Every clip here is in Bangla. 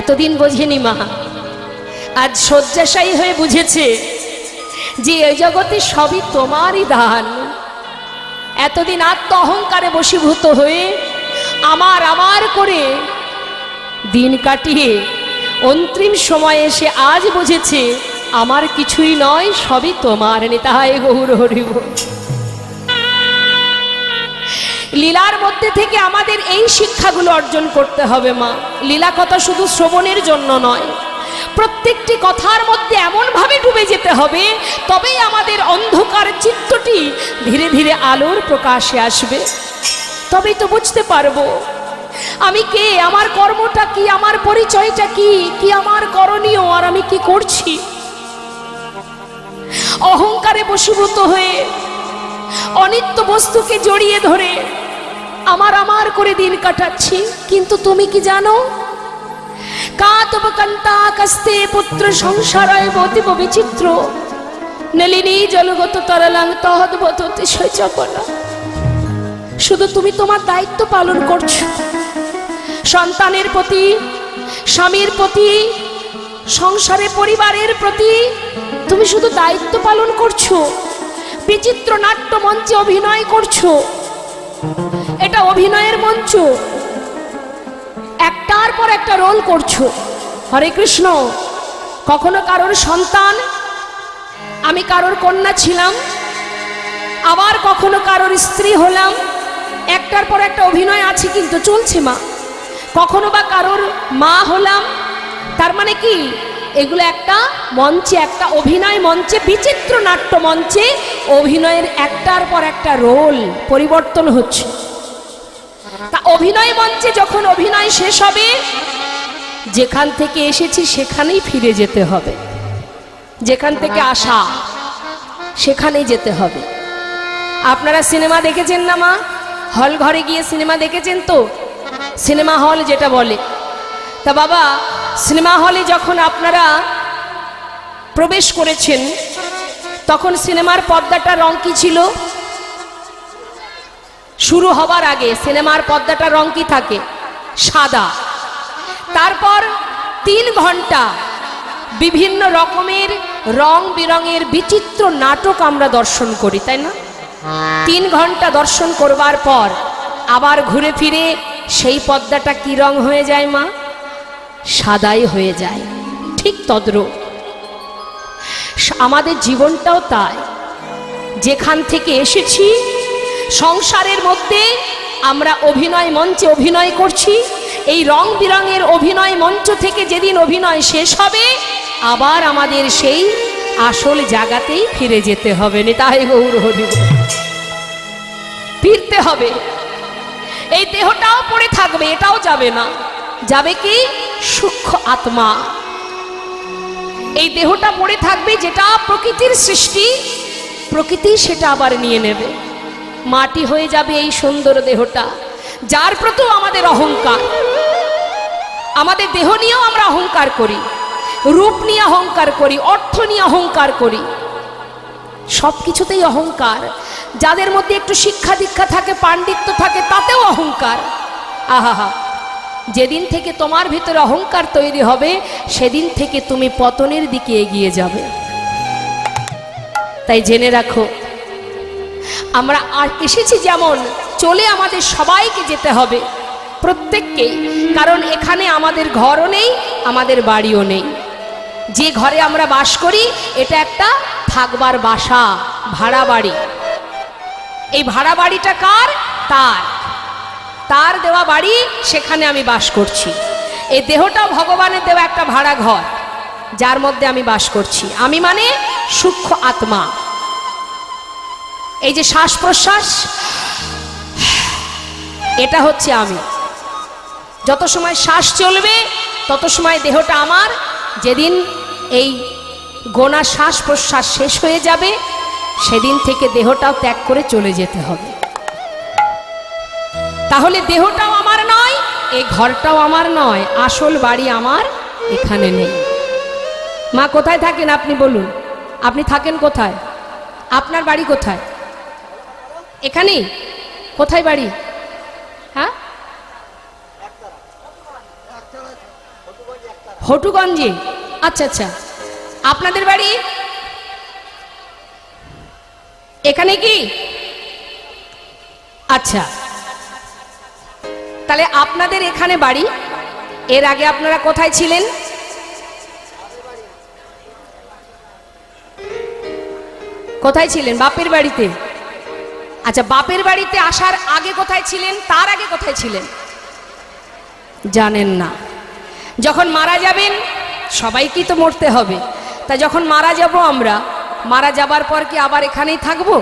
এতদিন বোঝেনি মা, আজ শয্যাশায়ী হয়ে বুঝেছে যে এই জগতে সবই তোমারই দান। এতদিন আত্ম অহংকারে বশীভূত হয়ে আমার আমার করে দিন কাটিয়ে অন্তিম সময়ে এসে আজ বুঝেছে আমার কিছুই নয়, সবই তোমার। নিতাই গৌর হরি বল। লীলার মধ্যে থেকে আমাদের এই শিক্ষাগুলো অর্জন করতে হবে মা। লীলা কথা শুধু শ্রবণের জন্য নয়, প্রত্যেকটি কথার মধ্যে এমনভাবে ডুবে যেতে হবে, তবেই আমাদের অন্ধকার চিত্তটি ধীরে ধীরে আলোর প্রকাশে আসবে। তবেই তো বুঝতে পারবো আমি কে, আমার কর্মটা কি, আমার পরিচয়টা কি, কি আমার করণীয়, আর আমি কি করছি। অহংকারে বশীভূত হয়ে অনিত্য বস্তুকে জড়িয়ে ধরে আমার আমার করে দিন কাটাচ্ছি। কিন্তু তুমি কি জানো, কাতব কান্তা কাস্তে পুত্র সংসারায় বতিব বিচিত্র নলিনী জলগত তরলাং তহদ্বত অতিশয় চপলা। শুধু তুমি তোমার দায়িত্ব পালন করছো, সন্তানের প্রতি, স্বামীর প্রতি, সংসারে পরিবারের প্রতি তুমি শুধু দায়িত্ব পালন করছো। বিচিত্র নাট্য মঞ্চে অভিনয় করছো, এটা অভিনয়ের মঞ্চ, একটার পর একটা রোল করছো। হরে কৃষ্ণ। কখনো কারোর সন্তান, আমি কারোর কন্যা ছিলাম, আবার কখনো কারোর স্ত্রী হলাম, একটার পর একটা অভিনয় আছে কিন্তু চলছে মা। কখনো বা কারোর মা হলাম, তার মানে কি এগুলো একটা মঞ্চে, একটা অভিনয় মঞ্চে, বিচিত্র নাট্য মঞ্চে অভিনয়ের একটার পর একটা রোল পরিবর্তন হচ্ছে। তা অভিনয় মঞ্চে যখন অভিনয় শেষ হবে, যেখান থেকে এসেছি সেখানেই ফিরে যেতে হবে, যেখান থেকে আসা সেখানেই যেতে হবে। আপনারা সিনেমা দেখেছেন না মা? হল ঘরে গিয়ে সিনেমা দেখেছেন তো? সিনেমা হল যেটা বলে। তা বাবা, সিনেমা হলে যখন আপনারা প্রবেশ করেছেন তখন সিনেমার পর্দাটা রং কি ছিল? শুরু হবার আগে সিনেমার পর্দাটা রং কি থাকে? সাদা। তারপর 3 ঘন্টা বিভিন্ন রকমের রং বেরঙের বিচিত্র নাটক আমরা দর্শন করি, তাই না? 3 ঘন্টা দর্শন করবার পর আবার ঘুরে ফিরে সেই পর্দাটা কি রং হয়ে যায় মা? সাদাই হয়ে যায়। ঠিক তদ্রূপ আমাদের জীবনটাও তাই। যেখান থেকে এসেছি সংসারের মধ্যে আমরা অভিনয় মঞ্চে অভিনয় করছি, এই রং বেরঙের অভিনয় মঞ্চ থেকে যেদিন অভিনয় শেষ হবে আবার আমাদের সেই আসল জায়গাতেই ফিরে যেতে হবে। নিতাই গৌর হরি বল। ফিরতে হবে। এই দেহটাও পড়ে থাকবে, এটাও যাবে না। যাবে কি? সূক্ষ্ম আত্মা। এই দেহটা পড়ে থাকবে, যেটা প্রকৃতির সৃষ্টি, প্রকৃতি সেটা আবার নিয়ে নেবে। মাটি হয়ে যাবে এই সুন্দর দেহটা, যার প্রতি আমাদের অহংকার। আমাদের দেহ নিয়েও আমরা অহংকার করি, রূপ নিয়ে অহংকার করি, অর্থ নিয়ে অহংকার করি, সব কিছুতেই অহংকার। যাদের মধ্যে একটু শিক্ষা দীক্ষা থাকে, পাণ্ডিত্য থাকে, তাতেও অহংকার। আহা, যেদিন থেকে তোমার ভিতরে অহংকার তৈরি হবে সেদিন থেকে তুমি পতনের দিকে এগিয়ে যাবে। তাই জেনে রাখো, আমরা আর এসেছি যেমন, চলে আমাদের সবাইকে যেতে হবে, প্রত্যেককেই। কারণ এখানে আমাদের ঘরও নেই, আমাদের বাড়িও নেই। যে ঘরে আমরা বাস করি এটা একটা থাকবার বাসা, ভাড়া বাড়ি। এই ভাড়া বাড়িটা কার? তার। তার দেওয়া বাড়ি, সেখানে আমি বাস করছি। এই দেহটাও ভগবানের দেওয়া একটা ভাড়া ঘর, যার মধ্যে আমি বাস করছি। আমি মানে সূক্ষ্ম আত্মা। এই যে শ্বাস প্রশ্বাস, এটা হচ্ছে আমি। যত সময় শ্বাস চলবে তত সময় দেহটা আমার। যেদিন এই গোনা শ্বাস প্রশ্বাস শেষ হয়ে যাবে সেদিন থেকে দেহটাও ত্যাগ করে চলে যেতে হবে। তাহলে দেহটাও আমার নয়, এই ঘরটাও আমার নয়, আসল বাড়ি আমার এখানে নেই। মা কোথায় থাকেন আপনি বলুন? আপনি থাকেন কোথায়? আপনার বাড়ি কোথায়? এখানেই? কোথায় বাড়ি? হ্যাঁ, হটুগঞ্জে। আচ্ছা আচ্ছা, আপনাদের বাড়ি এখানে কি? আচ্ছা, তাহলে আপনাদের এখানে বাড়ি। এর আগে আপনারা কোথায় ছিলেন? কোথায় ছিলেন? বাপের বাড়িতে। আচ্ছা, বাপের বাড়িতে আসার আগে কোথায় ছিলেন? তার আগে কোথায় ছিলেন জানেন না। যখন মারা যাবেন, সবাইকেই তো মরতে হবে, তা যখন মারা যাব আমরা, মারা যাবার পর কি আবার এখানেই থাকবো?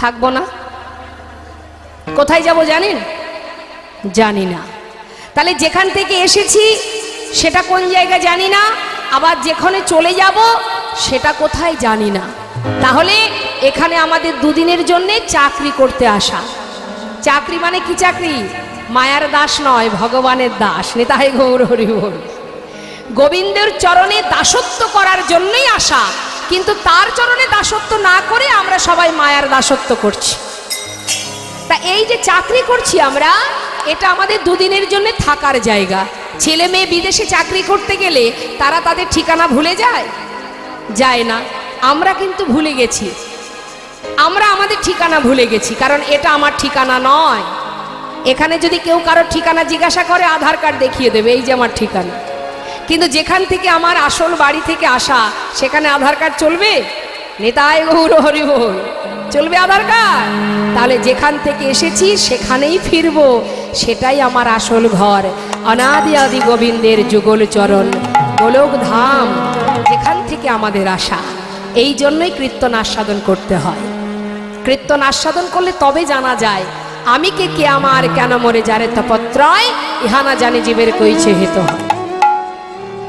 থাকবো না। কোথায় যাব জানেন? জানি না। তাহলে যেখান থেকে এসেছি সেটা কোন জায়গা জানি না, আবার যেখানে চলে যাব সেটা কোথায় জানি না। তাহলে এখানে আমাদের দুদিনের জন্যে চাকরি করতে আসা। চাকরি মানে কি চাকরি? মায়ার দাস নয়, ভগবানের দাস। নিতাই গৌর হরি বল। গোবিন্দের চরণে দাসত্ব করার জন্যই আসা, কিন্তু তার চরণে দাসত্ব না করে আমরা সবাই মায়ার দাসত্ব করছি। তা এই যে চাকরি করছি আমরা, এটা আমাদের দুদিনের জন্য থাকার জায়গা। ছেলে মেয়ে বিদেশে চাকরি করতে গেলে তারা তাদের ঠিকানা ভুলে যায়? যায় না। আমরা কিন্তু ভুলে গেছি, আমরা আমাদের ঠিকানা ভুলে গেছি, কারণ এটা আমার ঠিকানা নয়। এখানে যদি কেউ কারোর ঠিকানা জিজ্ঞাসা করে, আধার কার্ড দেখিয়ে দেবে, এই যে আমার ঠিকানা। কিন্তু যেখান থেকে আমার আসল বাড়ি থেকে আসা, সেখানে আধার কার্ড চলবে? নিতাই গৌর হরি বল। চলবে আধার কার্ড? তাহলে যেখান থেকে এসেছি সেখানেই ফিরবো, সেটাই আমার আসল ঘর। অনাদি আদি গোবিন্দের যুগল চরণ, গোলক ধাম, যেখান থেকে আমাদের আসা। এই জন্যই কীর্তন আস্বাদন করতে হয়। কীর্তন আস্বাদন করলে তবে জানা যায় আমি কে আমার কেন মরে যারে তপত্রয়, ইহা না জানে জীবের কইছে হেত হয়।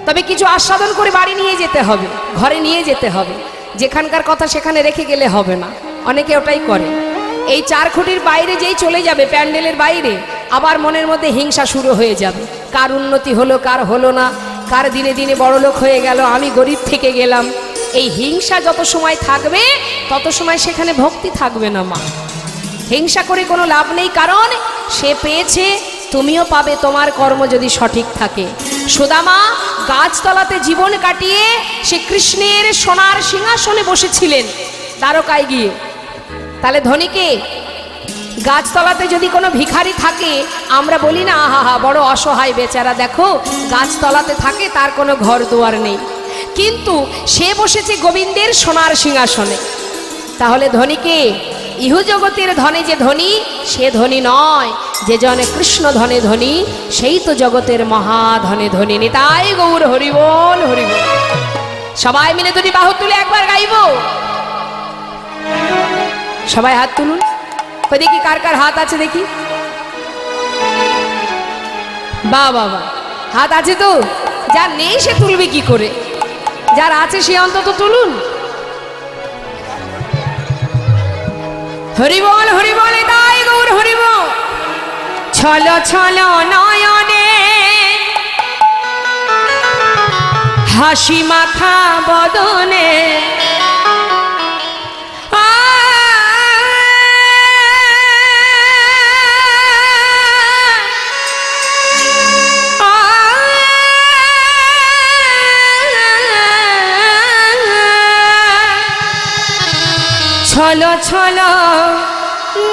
তবে কিছু আস্বাদন করে বাড়ি নিয়ে যেতে হবে, ঘরে নিয়ে যেতে হবে। যেখানকার কথা সেখানে রেখে গেলে হবে না। অনেকে ওটাই করে। এই 4 খুঁটির বাইরে যেই চলে যাবে, প্যান্ডেলের বাইরে, আবার মনের মধ্যে হিংসা শুরু হয়ে যাবে। কার উন্নতি হলো, কার হলো না, কার দিনে দিনে বড়লোক হয়ে গেল, আমি গরিব থেকে গেলাম। এই হিংসা যত সময় থাকবে তত সময় সেখানে ভক্তি থাকবে না। মা, হিংসা করে কোনো লাভ নেই, কারণ সে পেয়েছে, তুমিও পাবে, তোমার কর্ম যদি সঠিক থাকে। সুদামা গাছতলাতে জীবন কাটিয়ে সে কৃষ্ণের সোনার সিংহাসনে বসেছিলেন দ্বারকায় গিয়ে। তাহলে ধনীকে গাছতলাতে যদি কোনো ভিখারি থাকে, আমরা বলি না আহা হা বড় অসহায় বেচারা, দেখো গাছতলাতে থাকে, তার কোনো ঘর দুয়ার নেই, কিন্তু সে বসেছে গোবিন্দের সোনার সিংহাসনে। তাহলে ধনীকে, ইহু জগতের ধনে যে ধনী, সে ধনী নয়, যে জনে কৃষ্ণ ধনে ধনী, সেই তো জগতের মহাধনে ধনী। নিতাই গৌর হরি বল, হরি বল। সবাই মিলে দুটি বাহু তুলে একবার গাইব। সবাই হাত তুলুন, দেখি কার কার হাত আছে দেখি। বা বাবা, হাত আছে তো? যার নেই সে তুলবে কি করে? যার আছে সে অন্তত তুলুন। হরি বল, হরি বল, তাই গৌর হরি বল। ছল ছল নয়নে হাসি মাখা বদনে, ছল ছল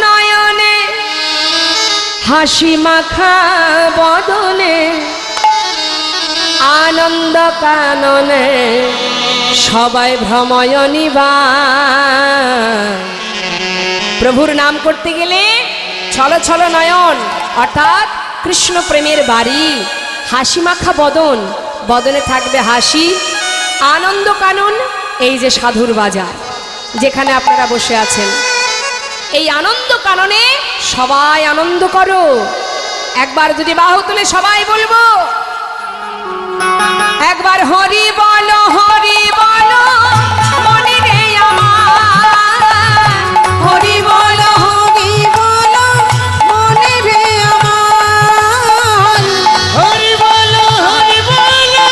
নয়নে হাসি মাখা বদনে, আনন্দ কাননে সবাই ভ্রময় নিবান। প্রভুর নাম করতে গেলে ছল ছল নয়ন, অর্থাৎ কৃষ্ণ প্রেমের বাড়ি। হাসি মাখা বদন, বদনে থাকবে হাসি। আনন্দ কানন, এই যে সাধুর বাজার যেখানে আপনারা বসে আছেন, এই আনন্দ কাননে সবাই আনন্দ করো। একবার যদি বাহু তুলে সবাই বলবো, একবার হরি বলো, হরি বলো মনে রে আমার, হরি বলো, হরি বলো মনে রে আমার, হরি বলো, হরি বলো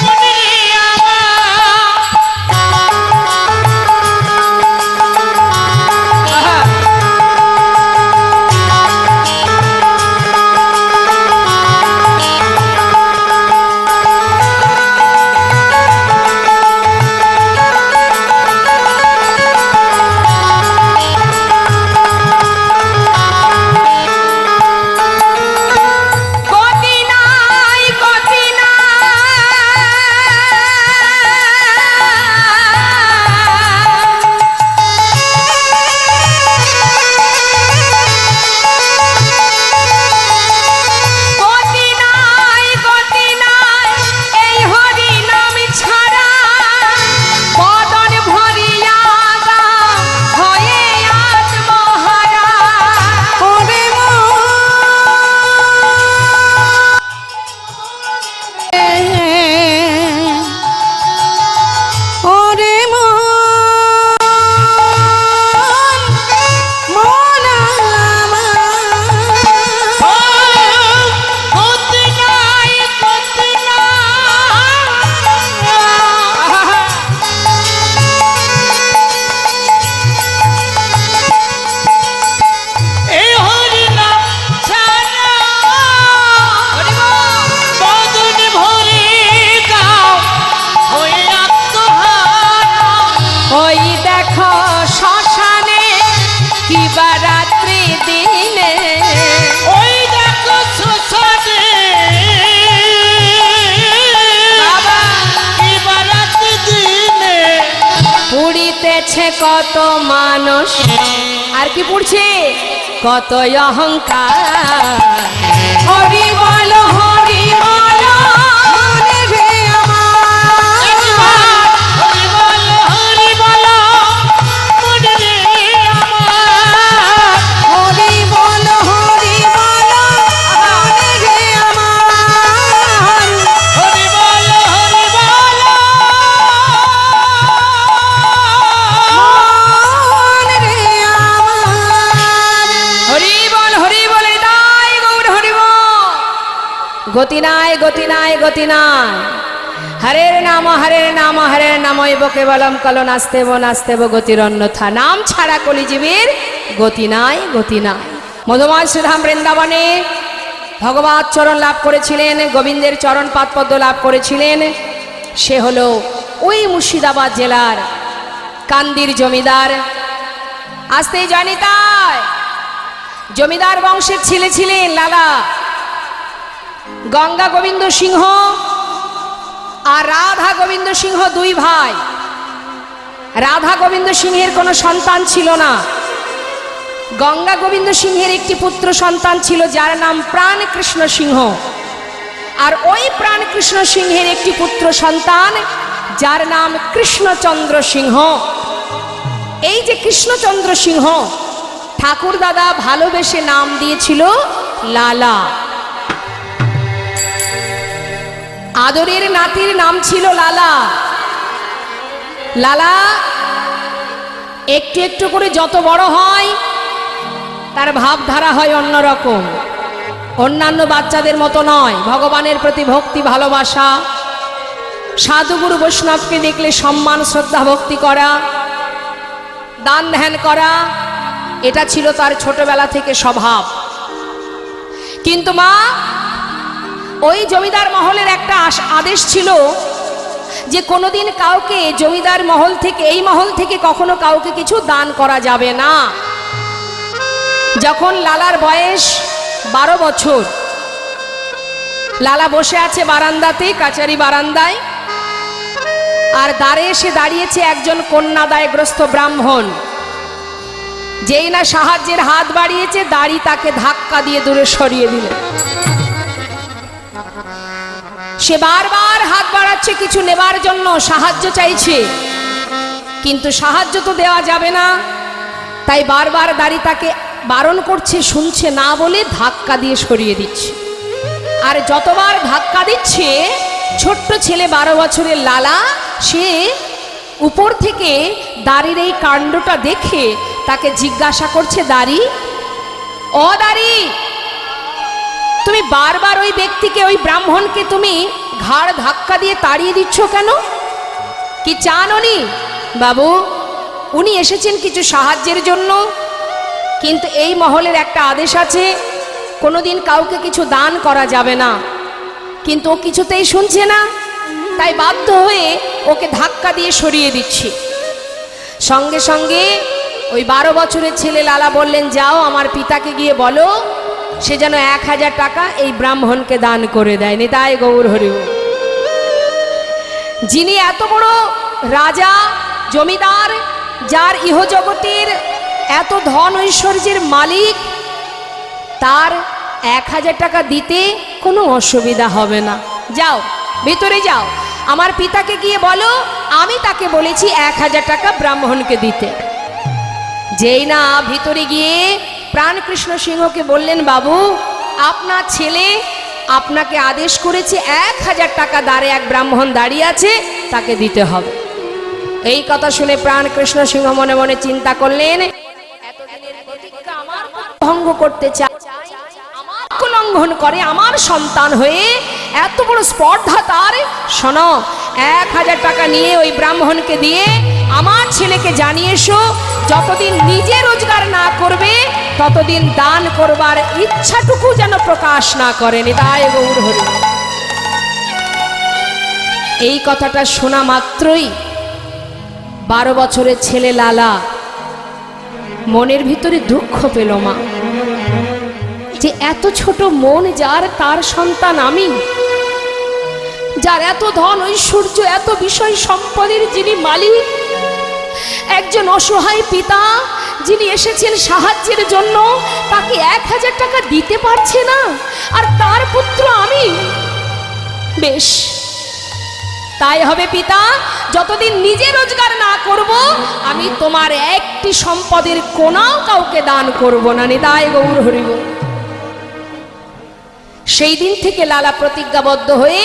মনে রে আমার। আছে কত মানুষ, আর কি পড়ছে, কত অহংকার। হরি বল হরি বল রে আমার, হরি বল হরি বল রে আমার, হরি বল হরি বল রে আমার, হরি বল হরি বল রে আমার। হরি বল হরি বল হৃদয় গৌর হরি বল। গতি নাই গতি নাই গতি নাই, হরের নাম হরের নামৈব কেবলম কল নাস্তেব নাস্তেব গতির অন্যথা। নাম ছাড়া কলিজীবের গতি নাই গতি নাই। মধুময় শ্রীধাম বৃন্দাবনে ভগবত চরণ লাভ করেছিলেন, গোবিন্দের চরণ পাদপদ্ম লাভ করেছিলেন। সে হলো ওই মুর্শিদাবাদ জেলার কান্দির জমিদার। আসতেই জানি তাই জমিদার বংশের ছেলে ছিলেন লালা। গঙ্গা গোবিন্দ সিংহ আর রাধা গোবিন্দ সিংহ দুই ভাই। রাধা গোবিন্দ সিংহের কোনো সন্তান ছিল না। গঙ্গা গোবিন্দ সিংহের একটি পুত্র সন্তান ছিল যার নাম প্রাণ কৃষ্ণ সিংহ। আর ওই প্রাণ কৃষ্ণ সিংহের একটি পুত্র সন্তান যার নাম কৃষ্ণচন্দ্র সিংহ। এই যে কৃষ্ণচন্দ্র সিংহ ঠাকুর দাদা ভালোবেসে নাম দিয়েছিল লালা। আদরের নাতির নাম ছিল লালা। লালা একটু একটু করে যত বড় হয় তার ভাবধারা হয় অন্যরকম, অন্যান্য বাচ্চাদের মতো নয়। ভগবানের প্রতি ভক্তি ভালোবাসা, সাধুগুরু বৈষ্ণবকে দেখলে সম্মান শ্রদ্ধা ভক্তি করা, দান ধ্যান করা, এটা ছিল তার ছোটবেলা থেকে স্বভাব। কিন্তু মা, ওই জমিদার মহলের একটা আদেশ ছিল যে কোনোদিন কাউকে জমিদার মহল থেকে, এই মহল থেকে কখনো কাউকে কিছু দান করা যাবে না। যখন লালার বয়স 12 বছর, লালা বসে আছে বারান্দাতে, কাচারি বারান্দায়, আর দ্বারে এসে দাঁড়িয়েছে একজন কন্যাদায়গ্রস্ত ব্রাহ্মণ। যেই না সাহায্যের হাত বাড়িয়েছে, দাড়ি তাকে ধাক্কা দিয়ে দূরে সরিয়ে দিল। সে বারবার হাত বাড়াচ্ছে কিছু নেবার জন্য, সাহায্য চাইছে, কিন্তু সাহায্য তো দেওয়া যাবে না। তাই বারবার দাড়ি তাকে বারণ করছে, শুনছে না বলে ধাক্কা দিয়ে সরিয়ে দিচ্ছে। আর যতবার ধাক্কা দিচ্ছে, ছোট্ট ছেলে 12 বছরের লালা, সে উপর থেকে দাড়ির এই কাণ্ডটা দেখে তাকে জিজ্ঞাসা করছে, দাড়ি, ও দাড়ি, তুমি বারবার ওই ব্যক্তিকে, ওই ব্রাহ্মণকে তুমি ঘাড় ধাক্কা দিয়ে তাড়িয়ে দিচ্ছ কেন? কি চান উনি? বাবু, উনি এসেছেন কিছু সাহায্যের জন্য, কিন্তু এই মহলের একটা আদেশ আছে, কোনোদিন কাউকে কিছু দান করা যাবে না। কিন্তু ও কিছুতেই শুনছে না, তাই বাধ্য হয়ে ওকে ধাক্কা দিয়ে সরিয়ে দিচ্ছি। সঙ্গে সঙ্গে ওই 12 বছরের ছেলে লালা বললেন, যাও আমার পিতাকে গিয়ে বলো সে যেন 1000 টাকা এই ব্রাহ্মণকে দান করে দেয়। নিতাই গৌর হরি বল। যিনি এত বড় রাজা জমিদার, যার ইহজগতের এত ধন ঐশ্বর্যের মালিক, তার 1000 টাকা দিতে কোনো অসুবিধা হবে না। যাও, ভিতরে যাও, আমার পিতাকে গিয়ে বলো আমি তাকে বলেছি 1000 টাকা ব্রাহ্মণকে দিতে। যেই না ভিতরে গিয়ে প্রাণকৃষ্ণ সিংহকে বললেন, বাবু, আপনার ছেলে আপনাকে আদেশ করেছে 1000 টাকা দ্বারে এক ব্রাহ্মণ দাঁড়িয়ে আছে, তাকে দিতে হবে। এই কথা শুনে প্রাণকৃষ্ণ সিংহ মনে মনে চিন্তা করলেন, এতদিনের প্রতিজ্ঞা আমার ভঙ্গ করতে চায়, আমার লঙ্ঘন করে, আমার সন্তান হয়ে এত বড় স্পর্ধা তার। শোনো, 1000 টাকা নিয়ে ওই ব্রাহ্মণকে দিয়ে আমার ছেলেকে জানিয়ে এসো, যতদিন নিজে রোজগার না করবে ততদিন দান করবার ইচ্ছাটুকু যেন প্রকাশ না করে। নিতাই গৌর হরি। এই কথাটা শোনা মাত্রই 12 বছরের ছেলে লালা মনের ভিতরে দুঃখ পেল। মা, যে এত ছোট মন যার, তার সন্তান আমি, যার এত ধন ঐশ্বর্য, এত বিষয় সম্পদের যিনি মালিক, একজন অসহায় পিতা যিনি এসেছেন সাহায্যের জন্য, তাকে 1000 টাকা দিতে পারছে না, আর তার পুত্র আমি। বেশ, তাই হবে পিতা, যতদিন নিজে রোজগার না করব আমি তোমার একটি সম্পদের কোনাও কাউকে দান করব না। নিতাই গৌর হরিব। সেই দিন থেকে লালা প্রতিজ্ঞাবদ্ধ হয়ে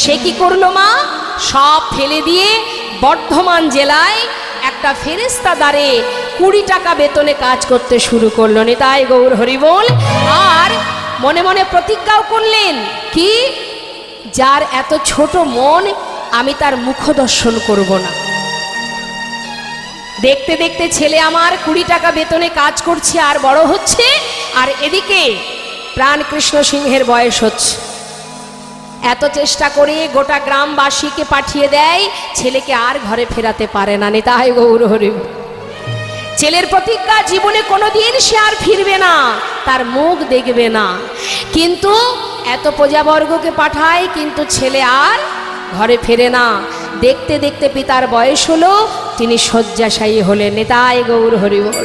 সে কি করলো মা, সব ফেলে দিয়ে বর্ধমান জেলায় একটা ফেরেস্তাদারে 20 টাকা বেতনে কাজ করতে শুরু করলো। নিতাই গৌর হরিবোল। আর মনে মনে প্রতিজ্ঞাও করলেন কি, যার এত ছোট মন আমি তার মুখ দর্শন করব না। দেখতে দেখতে ছেলে আমার 20 টাকা বেতনে কাজ করছে আর বড় হচ্ছে, আর এদিকে প্রাণ কৃষ্ণ সিংহের বয়স হচ্ছে। এত চেষ্টা করে গোটা গ্রামবাসীকে পাঠিয়ে দেয়, ছেলেকে আর ঘরে ফেরাতে পারে না। নিতাই গৌর হরি। ছেলের প্রতিজ্ঞা, জীবনে কোনোদিন সে আর ফিরবে না, তার মুখ দেখবে না। কিন্তু এত প্রজাবর্গকে পাঠায়, কিন্তু ছেলে আর ঘরে ফেরে না। দেখতে দেখতে পিতার বয়স হলো, তিনি শয্যাশায়ী হলেন। নিতাই গৌর হরি বল।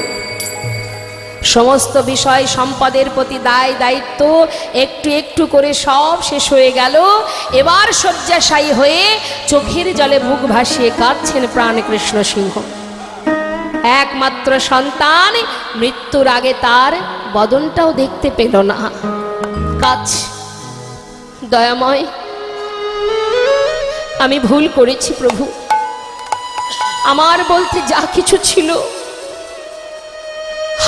সমস্ত বিষয় সম্পদের প্রতি দায় দায়িত্ব একটু একটু করে সব শেষ হয়ে গেল। এবার শয্যাশায়ী হয়ে চোখের জলে বুক ভাসিয়ে কাঁদছেন প্রাণ কৃষ্ণ সিংহ। একমাত্র সন্তান মৃত্যুর আগে তার বদনটাও দেখতে পেল না। কাঁদছে। দয়াময়, আমি ভুল করেছি প্রভু। আমার বলতে যা কিছু ছিল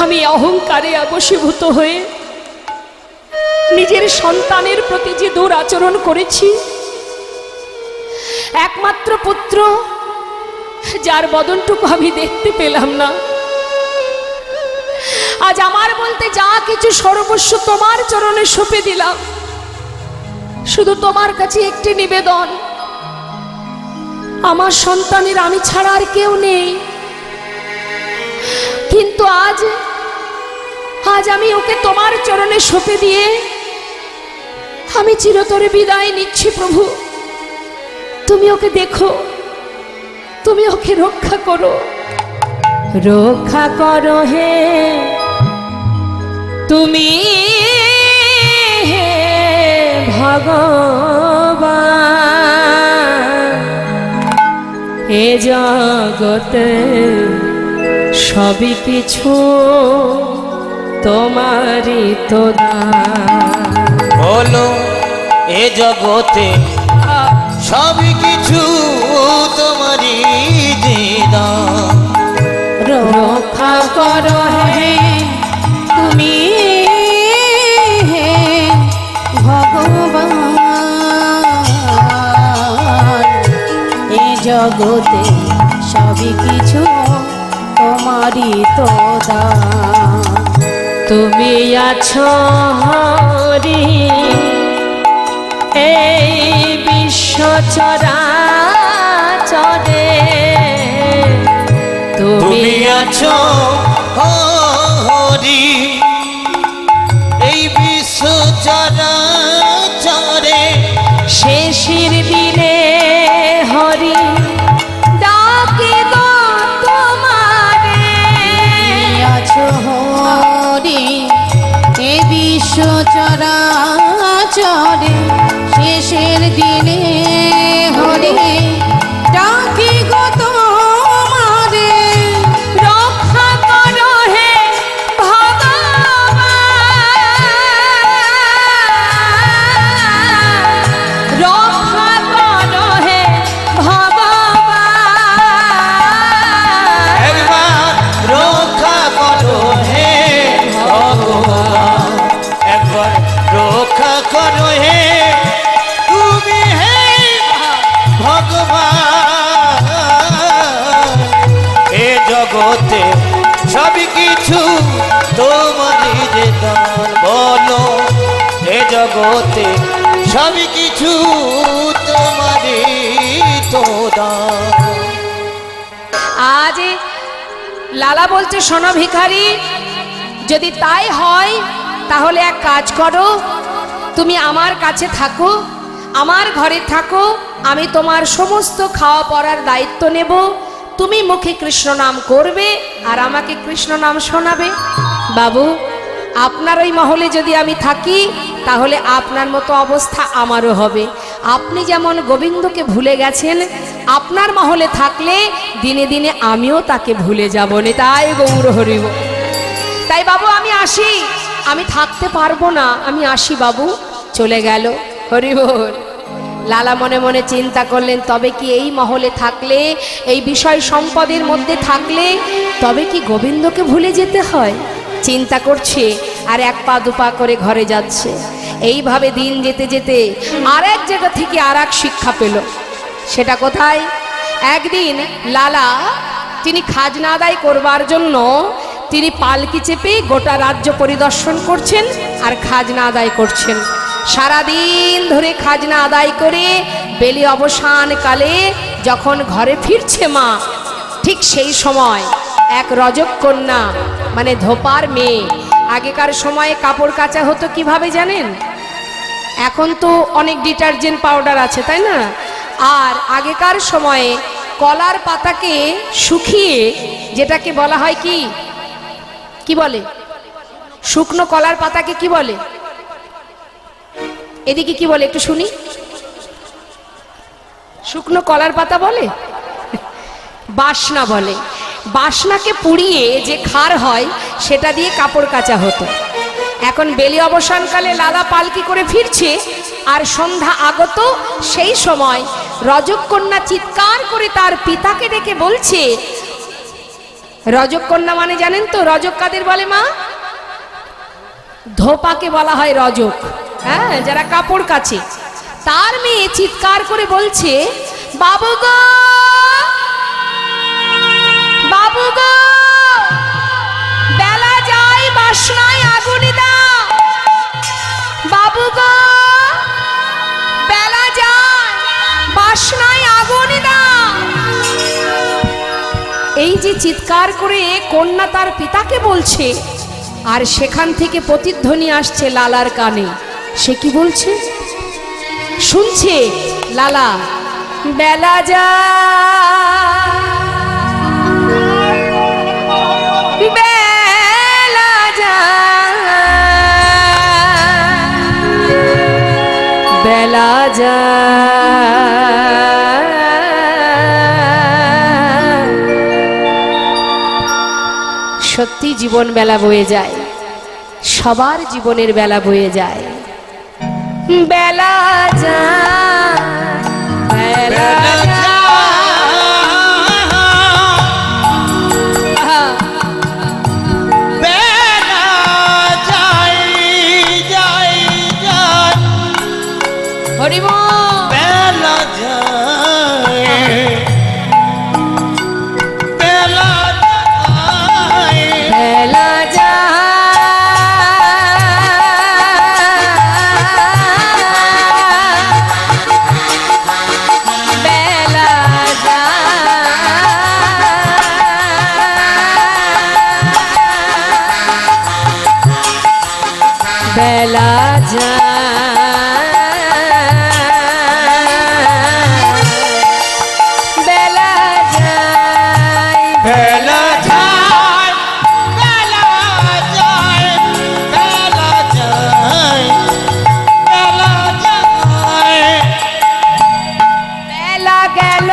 আমি অহংকারে বশীভূত হয়ে নিজের সন্তানের প্রতি যে দুরাচরণ করেছি, একমাত্র পুত্র যার বদনটুকু আমি দেখতে পেলাম না, আজ আমার বলতে যা কিছু সর্বস্ব তোমার চরণে সঁপে দিলাম। শুধু তোমার কাছে একটি নিবেদন, আমার সন্তানের আমি ছাড়া আর কেউ নেই, কিন্তু আজ আমি ওকে তোমার চরণে সঁপে দিয়ে আমি চিরতরে বিদায় নিচ্ছি প্রভু। তুমি ওকে দেখো, তুমি ওকে রক্ষা করো, রক্ষা করো হে তুমি হে ভগবান। এ জগতে সবই কিছু তোমারই তো দান। বলো এ জগতে সবই কিছু তোমারই দান। রক্ষা করো হে তুমি হে ভগবান। এ জগতে সবই কিছু তোমারই তো দান। তুমি আছো হরি এই বিশ্ব চরাচরে, তুমি আছো হরি এই বিশ্ব চরাচরে। শেষের দিনে হরি ডাকে গো তোমারে। আছো হরি এ বিশ্ব চরাচরে, শেষের দিনে হরি ডাকি গো তোমারে। রক্ষা করো হে ভগবান, রক্ষা করো হে ভগবান। একবার রক্ষা করো হে ভগবান, একবার রক্ষা করো হে তুমি হে ভগবান। এ জগতে সবই কিছু তোমারই যে দান। বলো এ জগতে সবই কিছু তোমারই তো দান। আজ লালা বলছে, শোনো ভিখারি, যদি তাই হয় তাহলে এক কাজ করো, তুমি আমার কাছে থাকো, আমার ঘরে থাকো, আমি তোমার সমস্ত খাওয়া পড়ার দায়িত্ব নেব, তুমি মুখে কৃষ্ণ নাম করবে আর আমাকে কৃষ্ণ নাম শোনাবে। বাবু, আপনার ওই মহলে যদি আমি থাকি তাহলে আপনার মতো অবস্থা আমারও হবে। আপনি যেমন গোবিন্দকে ভুলে গেছেন, আপনার মহলে থাকলে দিনে দিনে আমিও তাকে ভুলে যাব না। তাই গৌর হরিব। তাই বাবু আমি আসি, আমি থাকতে পারবো না, আমি আসি বাবু। চলে গেল। হরিবল। লালা মনে মনে চিন্তা করলেন, তবে কি এই মহলে থাকলে, এই বিষয় সম্পদের মধ্যে থাকলে তবে কি গোবিন্দকে ভুলে যেতে হয়? চিন্তা করছে আর এক পা দুপা করে ঘরে যাচ্ছে। এইভাবে দিন যেতে যেতে আর এক জায়গা থেকে আর এক শিক্ষা পেল। সেটা কোথায়? একদিন লালা তিনি খাজনা আদায় করবার জন্য তিনি পালকি চেপে গোটা রাজ্য পরিদর্শন করছেন আর খাজনা আদায় করছেন। সারাদিন ধরে খাজনা আদায় করে বেলি অবসান কালে যখন ঘরে ফিরছে মা, ঠিক সেই সময় এক রজক কন্যা মানে ধোপার মেয়ে। আগেকার সময়ে কাপড় কাচা হতো কিভাবে জানেন? এখন তো অনেক ডিটারজেন্ট পাউডার আছে, তাই না? আর আগেকার সময়ে কলার পাতাকে শুকিয়ে, যেটাকে বলা হয় কি কি বলে, শুকনো কলার পাতাকে কি বলে? এদিকে কি বলে একটু শুনি। শুকনো কলার পাতা বলে, বাসনা বলে। বাসনাকে পুড়িয়ে যে খার হয় সেটা দিয়ে কাপড় কাচা হতো। এখন বেলি অবসানকালে লালা পালকি করে ফিরছে আর সন্ধ্যা আগত। সেই সময় রজক কন্যা চিৎকার করে তার পিতাকে ডেকে বলছে, রজক কন্যা মানে জানেন তো রজক কাদের বলে মা? ধোপাকে বলা হয় রজক, হ্যাঁ, যারা কাপড় কাচে। তার মেয়ে চিৎকার করে বলছে, বাবু গো, বাবু গো, বেলা যায় বাসনায় আগুনি দাও। বাবু গো, বেলা যায় বাসনায় আগুনি দাও। এই যে চিৎকার করে কন্যা তার পিতাকে বলছে, আর সেখান থেকে প্রতিধ্বনি আসছে লালার কানে। সে কি বলছে শুনছে লালা, বেলা যায়, বেলা যায়, বেলা যায়। সত্যি জীবন বেলা বয়ে যায়, সবার জীবনের বেলা বয়ে যায়। বেলা যায়, বেলা হরিব। বেলা যায়, বেলা যায়, বেলা যায়, বেলা যায়, বেলা যায়, বেলা যায়, বেলা যায়, বেলা যায়, বেলা যায়, বেলা যায়। বেলা গেল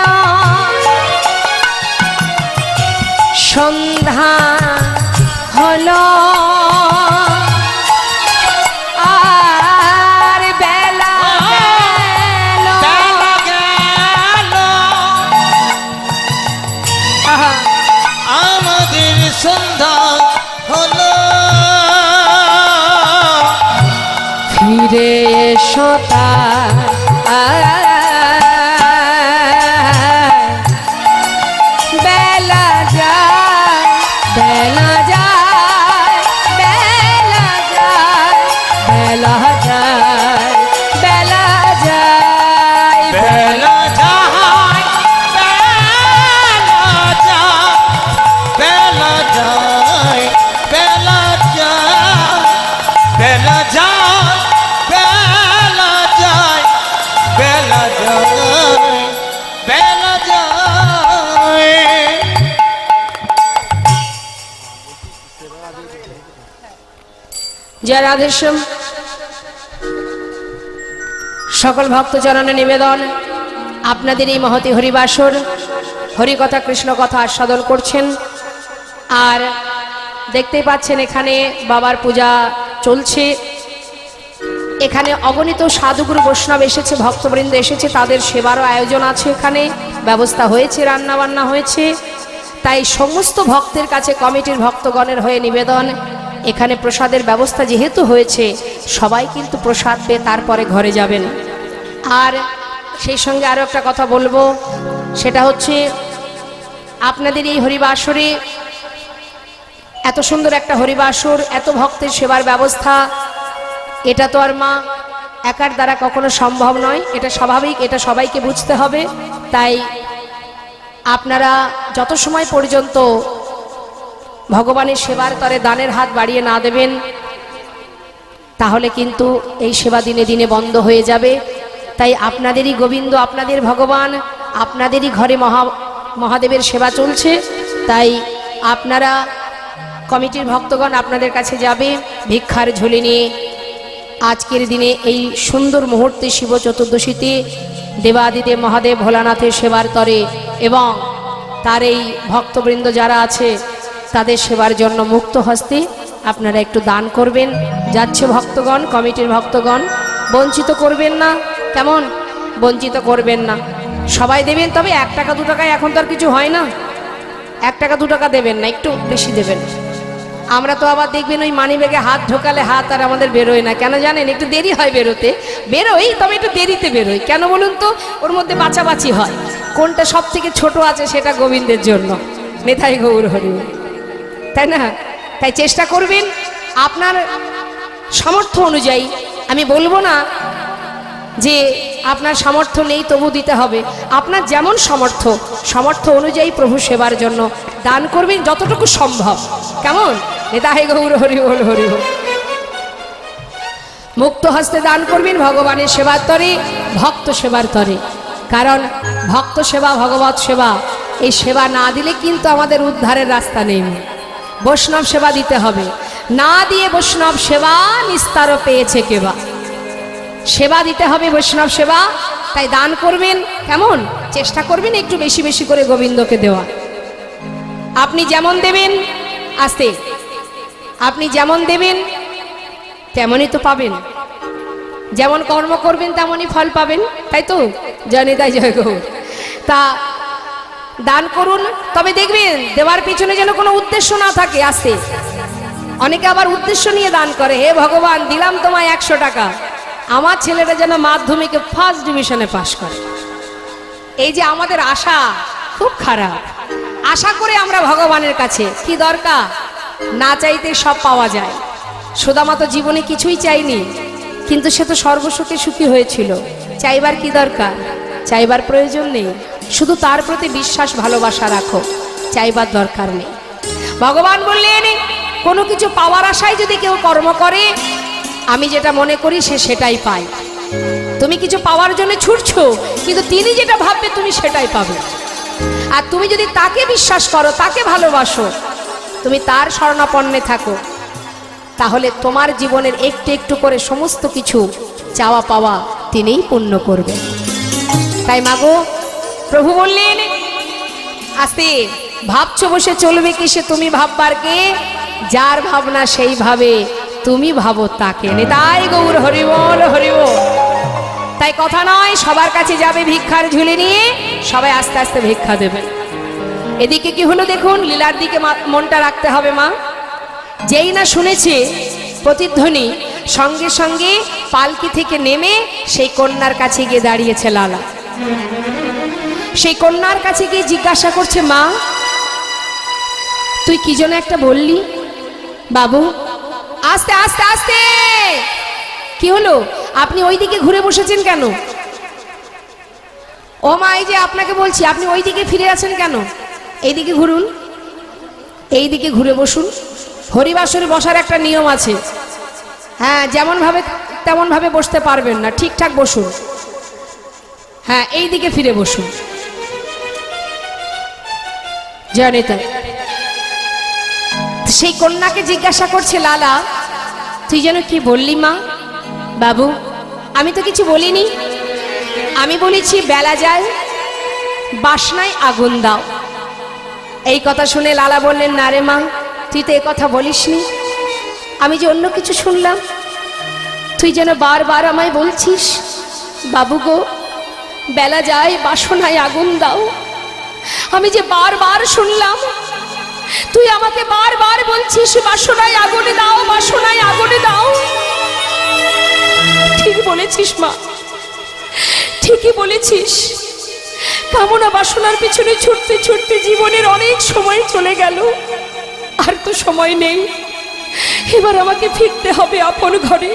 সন্ধ্যা হলো, আর বেলা গেল, বেলা গেল, আহা, আমাদের সন্ধ্যা হলো। ফিরে এসো তাই, বেলা যায়, বেলা যায়, বেলা যায়, বেলা যায়, বেলা যায়, বেলা যায়, বেলা যায়, বেলা যায়, বেলা যায়, বেলা যায়, বেলা যায়, বেলা যায়, বেলা যায়। জয় রাধেশ্যাম। সকল ভক্তচরণে নিবেদন, আপনাদের এই মহতি হরিবাসর হরিকথা কৃষ্ণ কথা আস্বাদন করছেন। আর দেখতেই পাচ্ছেন এখানে বাবার পূজা চলছে। এখানে অগণিত সাধুগুরু বৈষ্ণব এসেছে, ভক্তবৃন্দ এসেছে, তাদের সেবারও আয়োজন আছে, এখানে ব্যবস্থা হয়েছে, রান্না বান্না হয়েছে। তাই সমস্ত ভক্তের কাছে কমিটির ভক্তগণের হয়ে নিবেদন, এখানে প্রসাদের ব্যবস্থা যেহেতু হয়েছে, সবাই কিন্তু প্রসাদ পেয়ে তারপরে ঘরে যাবেন। আর সেই সঙ্গে আরও একটা কথা বলবো, সেটা হচ্ছে আপনাদের এই হরিবাসরে এত সুন্দর একটা হরিবাসর, এত ভক্তের সেবার ব্যবস্থা, এটা তো আর মা একার দ্বারা কখনো সম্ভব নয়, এটা স্বাভাবিক, এটা সবাইকে বুঝতে হবে। তাই আপনারা যত সময় পর্যন্ত ভগবানের সেবার তরে দানের হাত বাড়িয়ে না দেবেন, তাহলে কিন্তু এই সেবা দিনে দিনে বন্ধ হয়ে যাবে। তাই আপনাদেরই গোবিন্দ, আপনাদের ভগবান, আপনাদেরই ঘরে মহাদেবের সেবা চলছে। তাই আপনারা কমিটির ভক্তগণ আপনাদের কাছে যাবে ভিক্ষার ঝুলি নিয়ে। আজকের দিনে এই সুন্দর মুহূর্তে শিব চতুর্দশীতে দেবাদিদেব মহাদেব ভোলানাথের সেবার তরে এবং তার এই ভক্তবৃন্দ যারা আছে তাদের সেবার জন্য মুক্ত হস্তে আপনারা একটু দান করবেন। যাচ্ছে ভক্তগণ, কমিটির ভক্তগণ, বঞ্চিত করবেন না, কেমন? বঞ্চিত করবেন না, সবাই দেবেন। তবে 1 টাকা 2 টাকায় এখন তো আর কিছু হয় না, 1 টাকা 2 টাকা দেবেন না, একটু বেশি দেবেন। আমরা তো আবার দেখবেন ওই মানি ব্যাগে হাত ঢোকালে হাত আর আমাদের বেরোয় না, কেন জানেন? একটু দেরি হয় বেরোতে, বেরোই তবে একটু দেরিতে বেরোই। কেন বলুন তো? ওর মধ্যে বাছাবাছি হয়, কোনটা সব থেকে ছোট আছে সেটা গোবিন্দের জন্য। নেতাই গৌর হরি, তাই না? তাই চেষ্টা করবেন আপনার সামর্থ্য অনুযায়ী। আমি বলবো না যে আপনার সামর্থ্য নেই তবু দিতে হবে, আপনার যেমন সামর্থ্য অনুযায়ী প্রভু সেবার জন্য দান করবেন যতটুকু সম্ভব, কেমন? নেতাই গৌর হরি বল, হরি বল। মুক্ত হস্তে দান করবেন ভগবানের সেবার তরে, ভক্ত সেবার তরে। কারণ ভক্ত সেবা, ভগবত সেবা, এই সেবা না দিলে কিন্তু আমাদের উদ্ধারের রাস্তা নেই। বৈষ্ণব সেবা দিতে হবে, না দিয়ে বৈষ্ণব সেবা নিস্তার পেয়েছে কেবা। সেবা দিতে হবে বৈষ্ণব সেবা, তাই দান করবেন, কেমন? চেষ্টা করবেন একটু বেশি বেশি করে গোবিন্দকে দেওয়া। আপনি যেমন দেবেন, আস্তে, আপনি যেমন দেবেন তেমনই তো পাবেন, যেমন কর্ম করবেন তেমনই ফল পাবেন, তাই তো? জানি, তাই জয় গৌর। তা দান করুন, তবে দেখবেন দেওয়ার পিছনে যেন কোনো উদ্দেশ্য না থাকে। আস্তে, অনেকে আবার উদ্দেশ্য নিয়ে দান করে, হে ভগবান দিলাম তোমায় 100 টাকা, আমার ছেলেটা যেন মাধ্যমিকে ফার্স্ট ডিভিশনে পাশ করে। এই যে আমাদের আশা খুব খারাপ, আশা করে আমরা ভগবানের কাছে কি দরকার? না চাইতে সব পাওয়া যায়। সুদামা তো জীবনে কিছুই চাইনি, কিন্তু সে তো সর্বসুখে সুখী হয়েছিল। চাইবার কি দরকার? চাইবার প্রয়োজন নেই, শুধু তার প্রতি বিশ্বাস ভালোবাসা রাখো, চাইবার দরকার নেই। ভগবান বললেন কোনো কিছু পাওয়ার আশায় যদি কেউ কর্ম করে, আমি যেটা মনে করি সে সেটাই পায়। তুমি কিছু পাওয়ার জন্য ছুটছো, কিন্তু তিনি যেটা ভাববে তুমি সেটাই পাবে। আর তুমি যদি তাকে বিশ্বাস করো, তাকে ভালোবাসো, তুমি তার শরণাপন্নে থাকো, তাহলে তোমার জীবনের একটু একটু করে সমস্ত কিছু চাওয়া পাওয়া তিনিই পূর্ণ করবেন। তাই মাগো, প্রভু বললেন আস্তে, ভাবছো বসে চলবে কিসে তুমি ভাববার কে? যার ভাবনা সেই ভাবে, তুমি ভাবো তাকে। নিতাই গৌর হরি বল, হরি বল। তাই কথা নয় সবার কাছে যাবে ভিক্ষার ঝুলি নিয়ে, সবাই আস্তে আস্তে ভিক্ষা দেবেন। এদিকে কি হলো দেখুন, লীলার দিকে মনটা রাখতে হবে মা। যেই না শুনেছে প্রতিধ্বনি, সঙ্গে সঙ্গে পালকি থেকে নেমে সেই কন্যার কাছে গিয়ে দাঁড়িয়েছে লালা। সেই কন্যার কাছে গিয়ে জিজ্ঞাসা করছে, মা তুই কি যেন একটা বললি? বাবু আস্তে আস্তে আস্তে, কি হলো? আপনি ওইদিকে ঘুরে বসেছেন কেন? ও মা, এই যে আপনাকে বলছি, আপনি ওইদিকে ফিরে আছেন কেন? এইদিকে ঘুরুন, এইদিকে ঘুরে বসুন। হরিবাসরে বসার একটা নিয়ম আছে, হ্যাঁ, যেমন ভাবে তেমন ভাবে বসতে পারবেন না, ঠিকঠাক বসুন। হ্যাঁ, এইদিকে ফিরে বসুন। জয় নেতা। সেই কন্যাকে জিজ্ঞাসা করছে, লালা তুই যেন কি বললি মা? বাবু, আমি তো কিছু বলিনি। আমি বলেছি বেলা যায় বাসনায় আগুন দাও। এই কথা শুনে লালা বললেন, না রে মা, তুই তো এ কথা বলিসনি। আমি যে অন্য কিছু শুনলাম। তুই যেন বারবার আমায় বলছিস, বাবু গো, বেলা যায় বাসনায় আগুন দাও। আমি যে বারবার শুনলাম, তুই আমাকে বারবার বলছিস বাসনায় আগুন দাও, বাসনায় আগুন দাও। ঠিক বলেছিস মা, ঠিকই বলেছিস। কামনা বাসনার পিছনে ছুটতে ছুটতে জীবনের অনেক সময় চলে গেল, আর তো সময় নেই। এবার আমাকে ফিরতে হবে আপন ঘরে।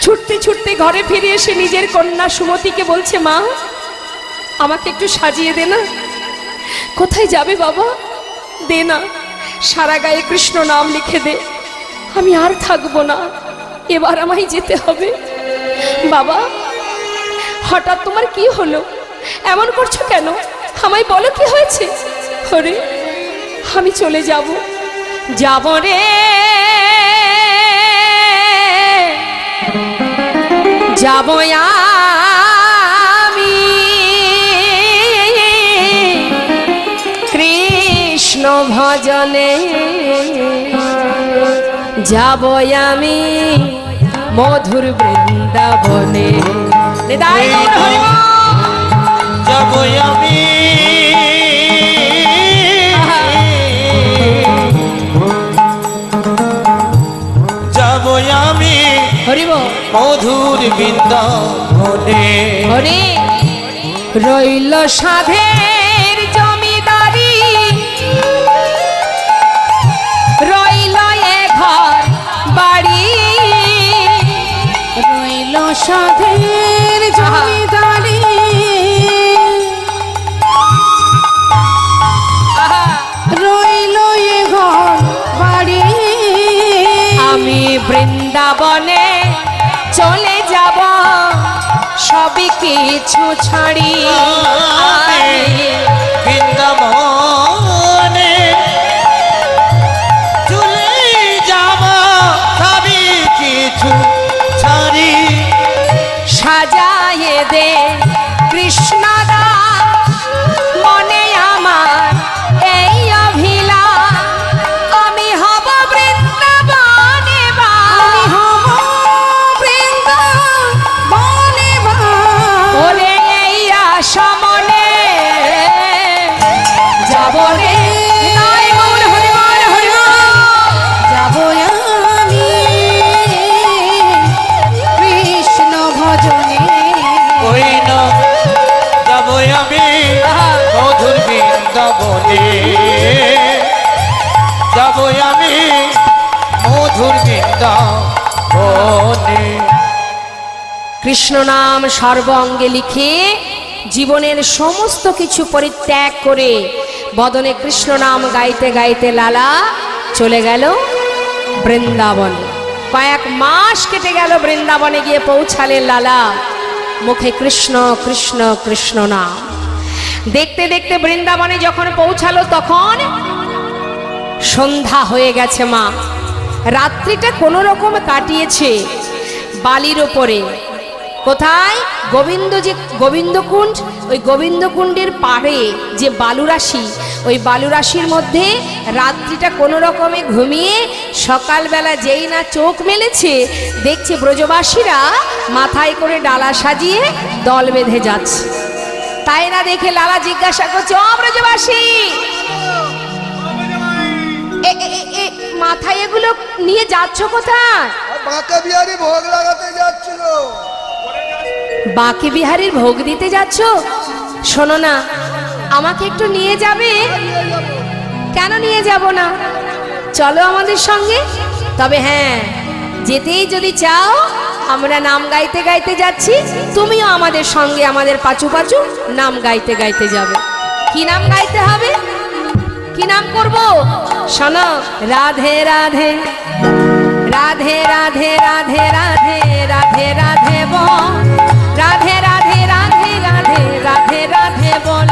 ছুটতে ছুটতে ঘরে ফিরে এসে নিজের কন্যা সুমতিকে বলছে, মা, আমাকে একটু সাজিয়ে দে না। কোথায় যাবে বাবা? দে না, সারা গায়ে কৃষ্ণ নাম লিখে দে। আমি আর থাকবো না, এবার আমায় যেতে হবে। বাবা, হঠাৎ তোমার কি হলো? এমন করছো কেন? আমায় বলো কি হয়েছে? ওরে, আমি চলে যাব। যাব রে, যাব আমি কৃষ্ণ ভজনে, যাব আমি মধুর বৃন্দাবনে। যাব আমি যাব আমি হরিব মধুর বৃন্দাবনে। হরে রইল সাধের জমিদারি, রইল এ ঘর বাড়ি, রইল সাধের জমিদারি, রইল এ ঘর বাড়ি। আমি বৃন্দাবনে চলে যাব সবই কিছু ছাড়ি। আমি বৃন্দাবনে চলে যাব সবই কিছু ছাড়ি। সাজায়ে দে কৃষ্ণদা মনে আমার এই অভিলাষ, আমি হব বৃন্দাবনে বা, আমি হব বৃন্দাবনে বা। ওরে এই আশা মনে যাব রে। তাই গৌর হরিবল হরিবল। যাব আমি কৃষ্ণ ভজনে, ওই না যাব আমি মধুর বৃন্দাবনে, যাব আমি মধুর বৃন্দাবনে। কৃষ্ণ নাম সর্ব অঙ্গে লিখে জীবনের সমস্ত কিছু পরিত্যাগ করে বদনে কৃষ্ণ নাম গাইতে গাইতে লালা চলে গেল বৃন্দাবনে। কয়েক মাস কেটে গেল, বৃন্দাবনে গিয়ে পৌঁছালেন লালা। মুখে কৃষ্ণ কৃষ্ণ কৃষ্ণ নাম। দেখতে দেখতে বৃন্দাবনে যখন পৌঁছালো তখন সন্ধ্যা হয়ে গেছে। মা রাত্রিটা কোনো রকম কাটিয়েছে বালির ওপরে। কোথায়? গোবিন্দকুণ্ড, ওই গোবিন্দকুণ্ডের পাড়ে যে বালুরাশি, ওই বালুরাশির মধ্যে রাত্রিটা কোনো রকমে ঘুমিয়ে সকালবেলা যেই না চোখ মেলেছে, দেখছে ব্রজবাসীরা মাথায় করে ডালা সাজিয়ে দল বেঁধে যাচ্ছে। তাই না দেখে লালা জিজ্ঞাসা করছে, ও ব্রজবাসী, মাথায় এগুলো নিয়ে যাচ্ছ কোথায়? বাঁকা বিহারি ভোগ লাগাতে যাচ্ছিল। বাঁকে বিহারীর ভোগ দিতে যাচ্ছ? শোনো না, আমাকে একটু নিয়ে যাবে? কেন নিয়ে যাব না? চলো আমাদের সঙ্গে। তবে হ্যাঁ, যেতেই যদি চাও, আমরা নাম গাইতে গাইতে যাচ্ছি, তুমিও আমাদের সঙ্গে আমাদের পাচু পাচু নাম গাইতে গাইতে যাবে। কি নাম গাইতে হবে? কি নাম করব? শোনো, রাধে রাধে রাধে রাধে রাধে রাধে রাধে রাধে বল, রাধে রাধে রাধে রাধে রাধে রাধে বল,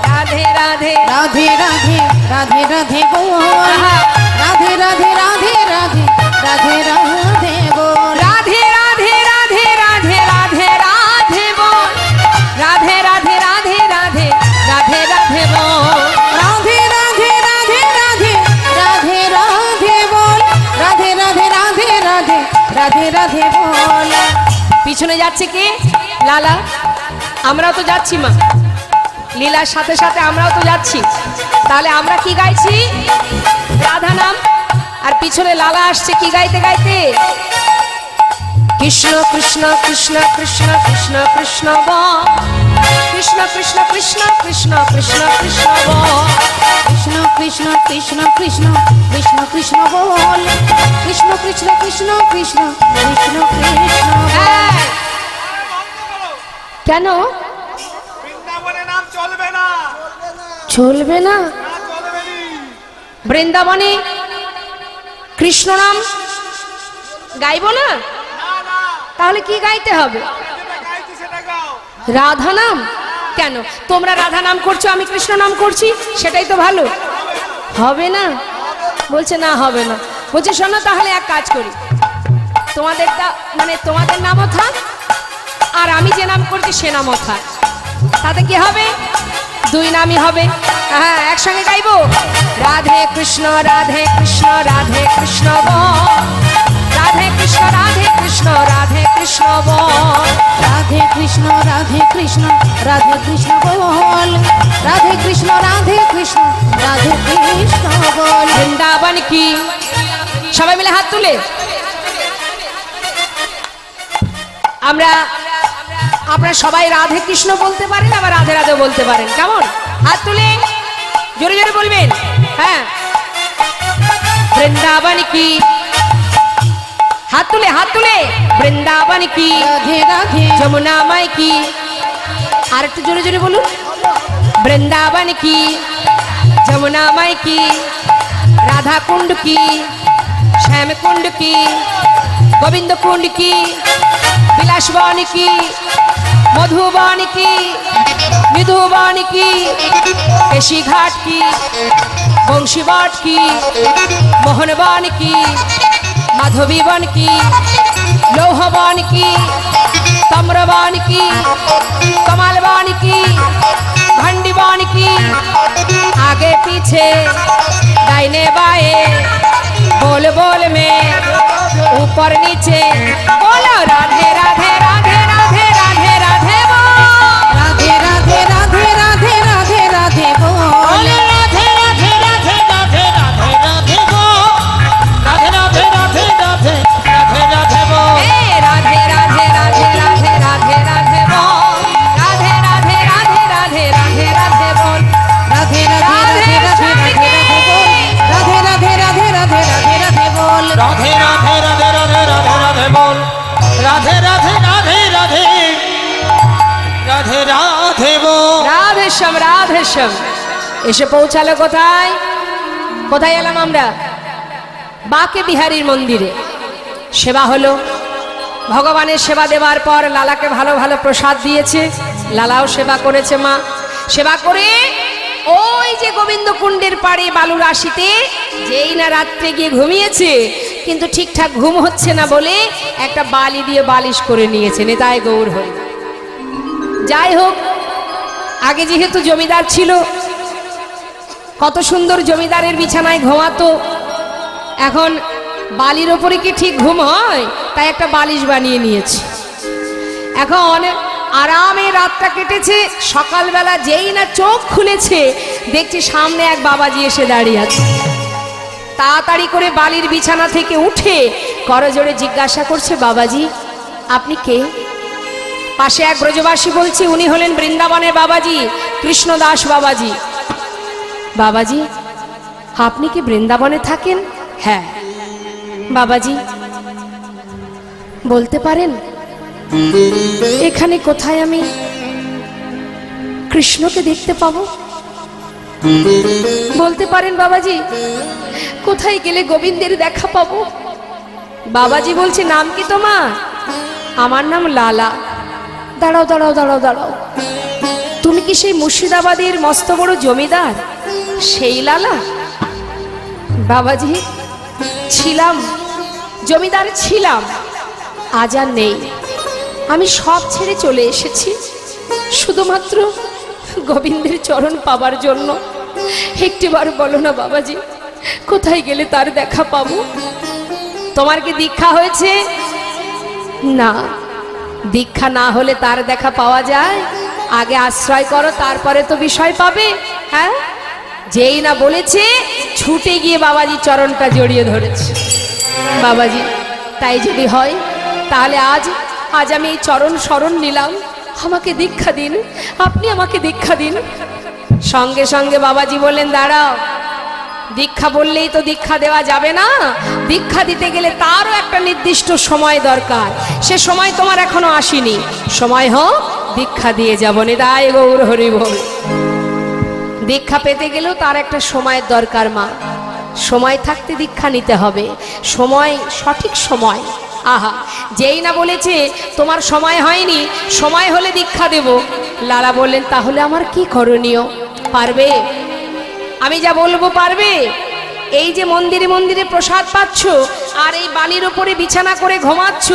রাধে রাধে রাধে রাধে রাধে রাধে বল, রাধে রাধে রাধে রাধে পিছনে যাচ্ছে কে? লালা। আমরাও তো যাচ্ছি মা, লীলার সাথে সাথে আমরাও তো যাচ্ছি। তাহলে আমরা কি গাইছি? রাধা নাম। আর পিছনে লালা আসছে কি গাইতে গাইতে? কৃষ্ণ কৃষ্ণ কৃষ্ণ কৃষ্ণ কৃষ্ণ কৃষ্ণ বল, কৃষ্ণ কৃষ্ণ কৃষ্ণ কৃষ্ণ কৃষ্ণ কৃষ্ণ বল, কৃষ্ণ কৃষ্ণ কৃষ্ণ কৃষ্ণ কৃষ্ণ কৃষ্ণ বল, কৃষ্ণ কৃষ্ণ কৃষ্ণ কৃষ্ণ কৃষ্ণ কৃষ্ণ বল। কেন বৃন্দাবনের নাম চলবে না, চলবে না? চলবে নি। বৃন্দাবনে কৃষ্ণ নাম গাইব না? তাহলে কি গাইতে হবে? যেটা গাইছি সেটা গাও। রাধা নাম। কেন তোমরা রাধা নাম করছো, আমি কৃষ্ণ নাম করছি, সেটাই তো ভালো। হবে না? বলছে না হবে না। বলছে শোনো তাহলে এক কাজ করি, তোমাদেরটা মানে তোমাদের নামও থাক আর আমি যে নাম করছি সে নামও থাক, তাতে কি হবে? দুই নামই হবে। হ্যাঁ একসঙ্গে গাইবো, রাধে কৃষ্ণ রাধে কৃষ্ণ রাধে কৃষ্ণ বল, রাধে কৃষ্ণ রাধে কৃষ্ণ রাধে কৃষ্ণ বল, রাধে কৃষ্ণ রাধে কৃষ্ণ রাধে কৃষ্ণ বল, রাধে কৃষ্ণ রাধে কৃষ্ণ রাধে কৃষ্ণ বল। বৃন্দাবন কি? সবাই মিলে হাত তুলে আমরা, আপনারা সবাই রাধে কৃষ্ণ বলতে পারেন, আবার রাধে রাধে বলতে পারেন। কেমন? হাত তুলে জোরে জোরে বলবেন। হ্যাঁ বৃন্দাবন কি? হাত তুলে হাত তুলে। বৃন্দাবন কি? রাধে রাধে যমুনা মাই কি? আর একটু জোরে জোরে বলুন। বৃন্দাবন কি? যমুনা মাই কি? রাধা কুণ্ড কি? শ্যাম কুণ্ড কি? গোবিন্দ কুণ্ড কি? বিলাসবন কি? মধুবন কি? মৃদুবন কি? কেশি ঘাট কি? বংশীবট কি? মোহনবন কি? মাধবীবন কি? লৌহবন কি? তাম্রবন কি? कमलबन की भंडीबन की आगे पीछे दाहिने बाएं बोल बोल में ऊपर नीचे बोलो राधे राधे राधे राधे राधे राधे बोल राधे राधे राधे राधे राधे राधे बोल राधे राधे राधे राधे राधे राधे बोल राधे राधे राधे राधे राधे राधे बोल ए राधे राधे राधे राधे राधे राधे बोल राधे राधे राधे राधे राधे राधे बोल राधे राधे राधे राधे राधे बोल राधे राधे राधे राधे राधे राधे बोल राधे राधे राधे राधे राधे राधे बोल राधे राधे राधे राधे राधे राधे बोल রাধে শ্যাম এসে পৌঁছালো কোথায়? কোথায় এলাম আমরা? বাকে বিহারীর মন্দিরে সেবা হলো। ভগবানের সেবা দেওয়ার পর লালাকে ভালো ভালো প্রসাদ দিয়েছে, লালাও সেবা করেছে। মা সেবা করে ওই যে গোবিন্দ কুণ্ডের পাড়ে বালুর রাশিতে যেই না রাত্রে গিয়ে ঘুমিয়েছে, কিন্তু ঠিকঠাক ঘুম হচ্ছে না বলে একটা বালি দিয়ে বালিশ করে নিয়েছে। নেতায় গৌর হল। যাই হোক, আগে যেহেতু জমিদার ছিল, কত সুন্দর জমিদারের বিছানায় ঘুমাতো, এখন বালির ওপরে কি ঠিক ঘুম হয়? তাই একটা বালিশ বানিয়ে নিয়েছে। এখন আরামে রাতটা কেটেছে। সকালবেলা যেই না চোখ খুলেছে, দেখছি সামনে এক বাবাজি এসে দাঁড়িয়ে আছে। তাড়াতাড়ি করে বালির বিছানা থেকে উঠে করজোড়ে জিজ্ঞাসা করছে, বাবাজি আপনি কে? পাশে এক ব্রজবাসী বলছে, উনি হলেন বৃন্দাবনের বাবাজি, কৃষ্ণদাস বাবাজি। বাবাজি আপনি কি বৃন্দাবনে থাকেন? হ্যাঁ। বাবাজি বলতে পারেন এখানে কোথায় আমি কৃষ্ণকে দেখতে পাবো? বলতে পারেন বাবাজি কোথায় গেলে গোবিন্দের দেখা পাবো? বাবাজি বলছে, নাম কি তোমার? আমার নাম লালা। দাঁড়াও দাঁড়াও দাঁড়াও দাঁড়াও, তুমি কি সেই মুর্শিদাবাদের মস্ত বড় জমিদার সেই লালা? বাবাজি ছিলাম, জমিদার ছিলাম, আজ আর নেই। আমি সব ছেড়ে চলে এসেছি শুধুমাত্র গোবিন্দের চরণ পাবার জন্য। একটিবার বলো না বাবাজি, কোথায় গেলে তার দেখা পাবো? তোমার কি দীক্ষা হয়েছে? না, দীক্ষা না হলে তার দেখা পাওয়া যায়? আগে আশ্রয় করো, তারপরে তো বিষয় পাবে। হ্যাঁ, যেই না বলেছে ছুটে গিয়ে বাবাজি চরণটা জড়িয়ে ধরেছে। বাবাজি, তাই যদি হয় তাহলে আজ আমি এই চরণ শরণ নিলাম, আমাকে দীক্ষা দিন, আপনি আমাকে দীক্ষা দিন। সঙ্গে সঙ্গে বাবাজি বললেন, দাঁড়াও, দীক্ষা বললেই তো দীক্ষা দেওয়া যাবে না। দীক্ষা দিতে গেলে তারও একটা নির্দিষ্ট সময় দরকার, সে সময় তোমার এখনো আসেনি। সময় হোক, দীক্ষা দিয়ে যাব। নিতাই গৌর হরি বল। দীক্ষা পেতে গেলেও তার একটা সময়ের দরকার মা। সময় থাকতে দীক্ষা নিতে হবে, সময়, সঠিক সময়। আহা, যেই না বলেছে তোমার সময় হয়নি, সময় হলে দীক্ষা দেব। লালা বললেন, তাহলে আমার কি করণীয়? পারবে? আমি যা বলবো পারবে? এই যে মন্দিরে মন্দিরে প্রসাদ পাচ্ছ আর এই বালির উপরে বিছানা করে ঘুমাচ্ছ,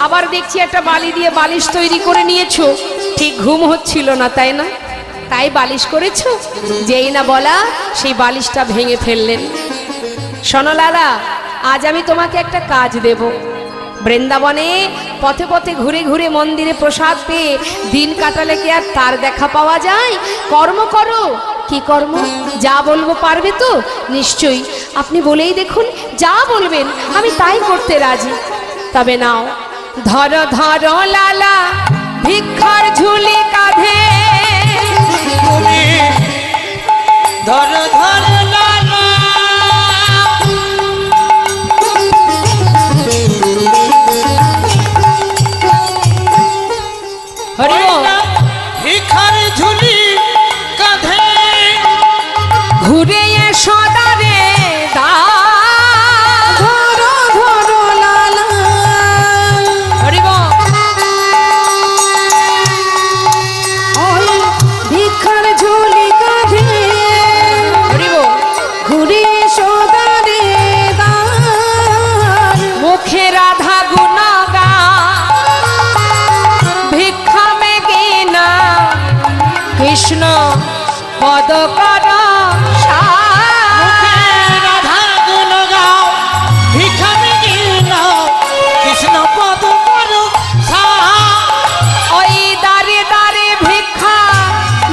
আবার দেখছি একটা বালি দিয়ে বালিশ তৈরি করে নিয়েছো, ঠিক ঘুম হচ্ছিল না তাই না? তাই বালিশ করেছো। যেই না বলা সেই বালিশটা ভেঙে ফেললেন। শোনো লালা, আজ আমি তোমাকে একটা কাজ দেব। বৃন্দাবনে পথে পথে ঘুরে ঘুরে মন্দিরে প্রসাদ পেয়ে দিন কাটালে কি আর তার দেখা পাওয়া যায়? কর্ম করো। কি কর্ম? যা বলবো পারবে তো? নিশ্চয়ই, আপনি বলেই দেখুন, যা বলবেন আমি তাই করতে রাজি। তবে নাও, ধরো ধরো লালা ভিক্ষার ঝুলি কাঁধে, তুমি ধর ধর লালা, হরি বল। ভিখার ঝুলি কাঁধে, ঘুরে এসো দারে দা, ধরো ধরো লালা, হরি বল। ওই ভিক্ষার ঝুলি কাঁধে, হরি বল। ঘুরে এসো দারে দার, মুখে রাধা গুণগা, ভিক্ষা মেগে না, কৃষ্ণ পদ কর মুখে রাধা গুণ গাও, ভিখা মেগে নাও, কৃষ্ণ পদ করো সাহা। ওই দারে দারে ভিক্ষা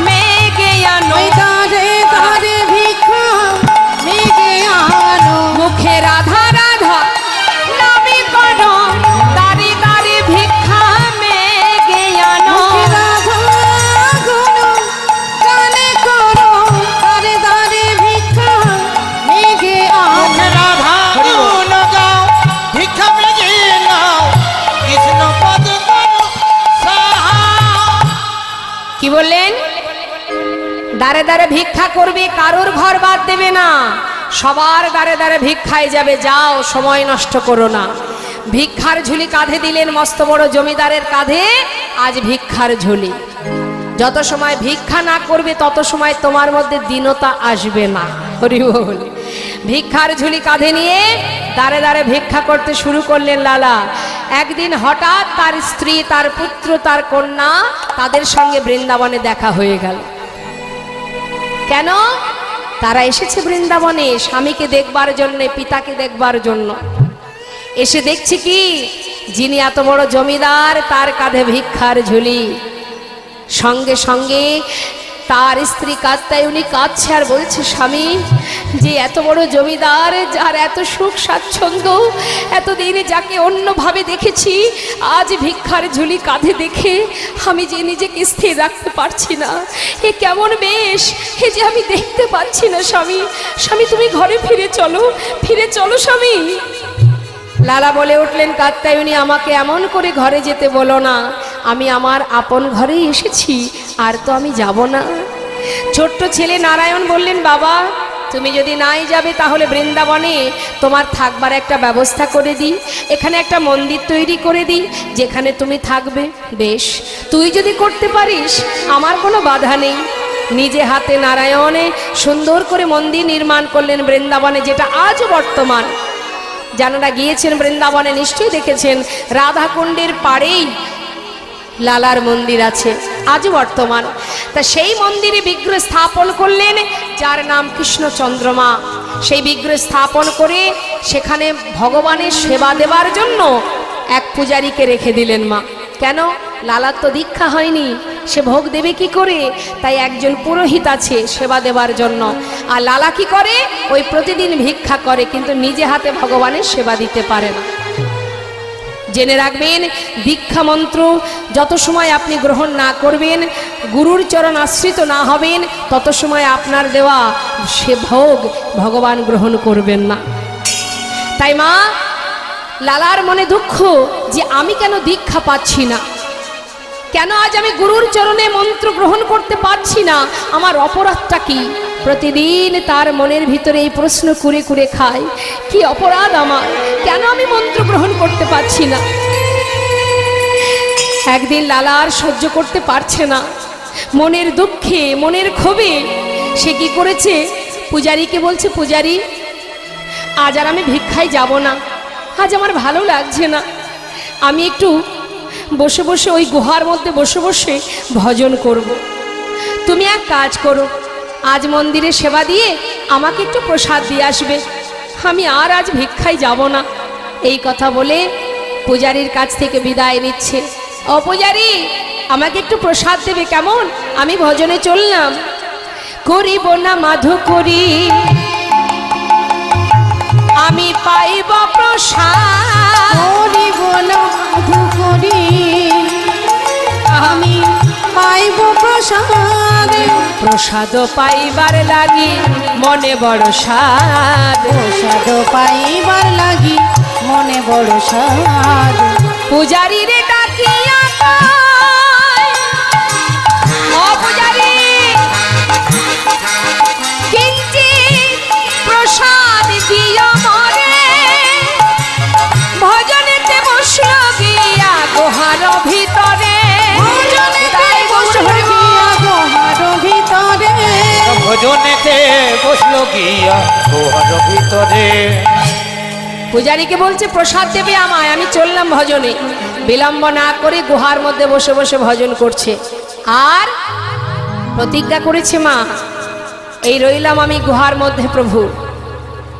মেগে আনো, ওই দারে দারে ভিক্ষা মেগে আনো, মুখে রাধা রাধা নামে করো, দারে দারে ভিক্ষা মেগে আনো। মুখে রাধা গুণ গানে করো, দারে দারে ভিক্ষা মেগে মুখে আনো। রাধা গুণ গাও, ভিখা মেগে নাও, কৃষ্ণ পদ করো সাহা। কি বললেন? দারে দারে ভিক্ষা করবে, কারোর ঘর বাদ দেবে না, সবার দারে দারে ভিক্ষায় যাবে। যাও, সময় নষ্ট করো না। ভিক্ষার ঝুলি কাঁধে দিলেন মস্ত বড় জমিদারের কাঁধে। আজ ভিক্ষার ঝুলি, যত সময় ভিক্ষা না করবে তত সময় তোমার মধ্যে দীনতা আসবে না। হরি বল। ভিক্ষার ঝুলি কাঁধে নিয়ে দাঁড়ে দাঁড়ে ভিক্ষা করতে শুরু করলেন লালা। একদিন হঠাৎ তার স্ত্রী, তার পুত্র, তার কন্যা, তাদের সঙ্গে বৃন্দাবনে দেখা হয়ে গেল। কেন? তারা এসেছে বৃন্দাবনে স্বামীকে দেখবার জন্য, পিতাকে দেখবার জন্য। এসে দেখছি কি, যিনি এত বড় জমিদার তার কাঁধে ভিক্ষার ঝুলি। সঙ্গে সঙ্গে তার স্ত্রী কাত্যায়নী কাঁদছে আর বলছে, স্বামী, যে এত বড় জমিদার, যার এত সুখ স্বাচ্ছন্দ্য, এতদিনে যাকে অন্যভাবে দেখেছি, আজ ভিক্ষার ঝুলি কাঁধে দেখে আমি যে নিজেকে স্থির রাখতে পারছি না। এ কেমন বেশ, এ যে আমি দেখতে পাচ্ছি না। স্বামী, স্বামী, তুমি ঘরে ফিরে চলো, ফিরে চলো স্বামী। লালা বলে উঠলেন, কাত্যায়নী, আমাকে এমন করে ঘরে যেতে বলো না, আমি আমার আপন ঘরেই এসেছি, আর তো আমি যাব না। ছোট্ট ছেলে নারায়ণ বললেন, বাবা, তুমি যদি নাই যাবে তাহলে বৃন্দাবনে তোমার থাকবার একটা ব্যবস্থা করে দিই, এখানে একটা মন্দির তৈরি করে দিই, যেখানে তুমি থাকবে। বেশ, তুই যদি করতে পারিস আমার কোনো বাধা নেই। নিজে হাতে নারায়ণে সুন্দর করে মন্দির নির্মাণ করলেন বৃন্দাবনে, যেটা আজও বর্তমান। যারা গিয়েছেন বৃন্দাবনে নিশ্চয়ই দেখেছেন, রাধাকুণ্ডের পাড়েই লালার মন্দির আছে, আজও বর্তমান। তা সেই মন্দিরে বিগ্রহ স্থাপন করলেন, যার নাম কৃষ্ণচন্দ্রমা। সেই বিগ্রহ স্থাপন করে সেখানে ভগবানের সেবা দেবার জন্য এক পূজারীকে রেখে দিলেন মা। কেন? লালার তো দীক্ষা হয়নি, সে ভোগ দেবে কি করে? তাই একজন পুরোহিত আছে সেবা দেবার জন্য। আর লালা কি করে? ওই প্রতিদিন ভিক্ষা করে, কিন্তু নিজে হাতে ভগবানের সেবা দিতে পারে না। জেনে রাখবেন, দীক্ষা মন্ত্র যত সময় আপনি গ্রহণ না করবেন, গুরুর চরণ আশ্রিত না হবেন, তত সময় আপনার দেওয়া সে ভোগ ভগবান গ্রহণ করবেন না। তাই মা, লালার মনে দুঃখ যে আমি কেন দীক্ষা পাচ্ছি না, কেন আজ আমি গুরুর চরণে মন্ত্র গ্রহণ করতে পারছি না, আমার অপরাধটা কি? প্রতিদিন তার মনের ভিতরে এই প্রশ্ন কুরে কুরে খায়, কি অপরাধ আমার, কেন আমি মন্ত্র গ্রহণ করতে পারছি না? একদিন লালা আর সহ্য করতে পারছে না, মনের দুঃখে মনের ক্ষোভে সে কি করেছে, পূজারীকে বলছে, পূজারী আজ আর আমি ভিক্ষায় যাব না, আজ আমার ভালো লাগছে না, আমি একটু বসে বসে ওই গুহার মধ্যে বসে বসে ভজন করব। তুমি এক কাজ করো, আজ মন্দিরে সেবা দিয়ে আমাকে একটু প্রসাদ দিয়ে আসবে, আমি আর আজ ভিক্ষায় যাব না। এই কথা বলে পূজারীর কাছ থেকে বিদায় নিচ্ছে। ও পূজারী, আমাকে একটু প্রসাদ দেবে কেমন, আমি ভজনে চললাম। করিব না মাধু করি, আমি পাইব প্রসাদ। করিব না মাধু করি, আমি পাইব প্রসাদ। প্রসাদ পাইবার লাগি মনে বড় সাদ, প্রসাদ পাইবার লাগি মনে বড় সাদ। পূজারী রে ডাকিয়া কয়, ও পূজারী কিঞ্চিৎ প্রসাদ দিও মরে, ভজনেতে বসল গিয়া গুহার ভিতরে। তাই বসল গিয়া গুহার ভিতরে, ভজনেতে বসলো গিয়া গুহার ভিতরে। পূজারীকে বলছে প্রসাদ দেবে আমায়, আমি চললাম ভজনে। বিলম্ব না করে গুহার মধ্যে বসে বসে ভজন করছে, আর প্রতিজ্ঞা করেছে, মা এই রইলাম আমি গুহার মধ্যে, প্রভু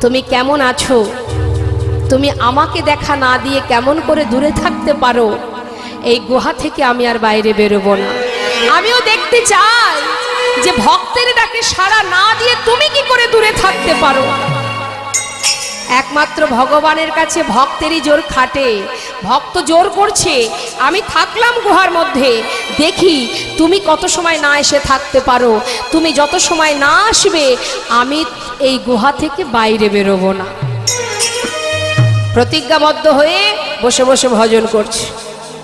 তুমি কেমন আছো, তুমি আমাকে দেখা না দিয়ে কেমন করে দূরে থাকতে পারো, এই গুহা থেকে আমি আর বাইরে বেরোবো না। আমিও দেখতে চাই যে ভক্তের ডাকে সাড়া না দিয়ে তুমি কি করে দূরে থাকতে পারো। একমাত্র ভগবানের কাছে ভক্তেরই জোর খাটে, ভক্ত জোর করছে, আমি থাকলাম গুহার মধ্যে, দেখি তুমি কত সময় না এসে থাকতে পারো, তুমি যত সময় না আসবে আমি এই গুহা থেকে বাইরে বেরোবো না। প্রতিজ্ঞাবদ্ধ হয়ে বসে বসে ভজন করছে।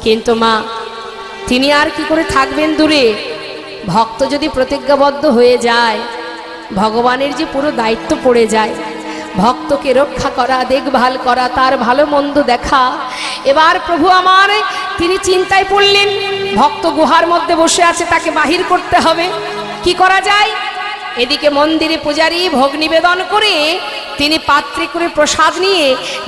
কিন্তু মা, তিনি আর কি করে থাকবেন দূরে? ভক্ত যদি প্রতিজ্ঞাবদ্ধ হয়ে যায়, ভগবানের যে পুরো দায়িত্ব পড়ে যায়, ভক্তকে রক্ষা করা, দেখভাল করা, তার ভালো মন্দ দেখা। এবার প্রভু আমার তিনি চিন্তায় পড়লেন, ভক্ত গুহার মধ্যে বসে আছে, তাকে বাহির করতে হবে, কি করা যায়? এদিকে মন্দিরে পূজারী ভোগ নিবেদন করে তিনি পাত্রে করে প্রসাদ নিয়ে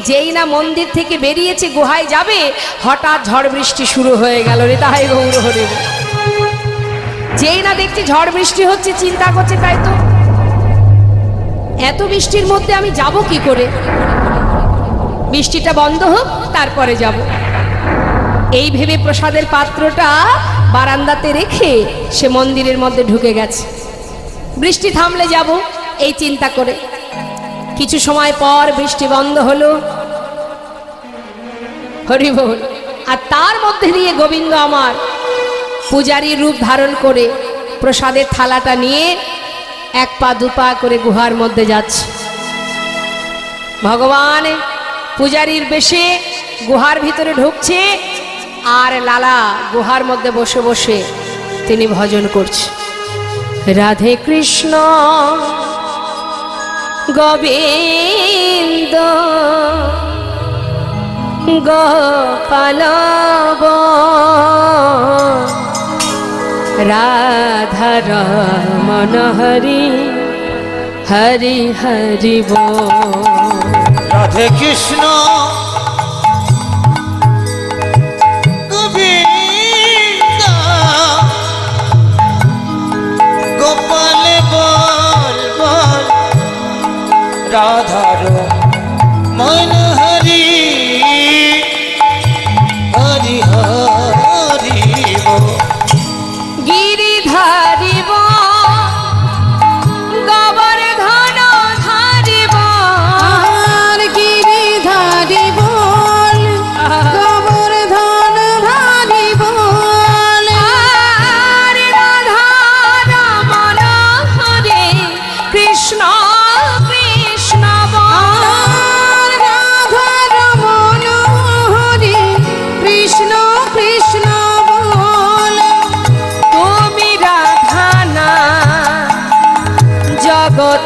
যেই না মন্দির থেকে বেরিয়েছে গুহায় যাবে, হঠাৎ ঝড় বৃষ্টি শুরু হয়ে গেল। রে তাই গৌর হরি, যেই না দেখছি ঝড় বৃষ্টি হচ্ছে, চিন্তা করছে তাই তো এত বৃষ্টির মধ্যে আমি যাব কি করে, বৃষ্টিটা বন্ধ হোক তারপরে যাব। এই ভেবে প্রসাদের পাত্রটা বারান্দাতে রেখে সে মন্দিরের মধ্যে ঢুকে গেছে, বৃষ্টি থামলে যাব এই চিন্তা করে। কিছু সময় পর বৃষ্টি বন্ধ হলো, হরি বল। আর তার মধ্যে দিয়ে গোবিন্দ আমার পূজারীর রূপ ধারণ করে প্রসাদের থালাটা নিয়ে এক পা দুপা করে গুহার মধ্যে যাচ্ছে। ভগবান পূজারীর বেশে গুহার ভিতরে ঢুকছে, আর লালা গুহার মধ্যে বসে বসে তিনি ভজন করছে। রাধে কৃষ্ণ গোবিন্দ গোপাল রাধা রমণ হরি হরি হরি বল। রাধে কৃষ্ণ গোবিন্দ গোপাল বল বল, রাধার মন হরি হরি হরি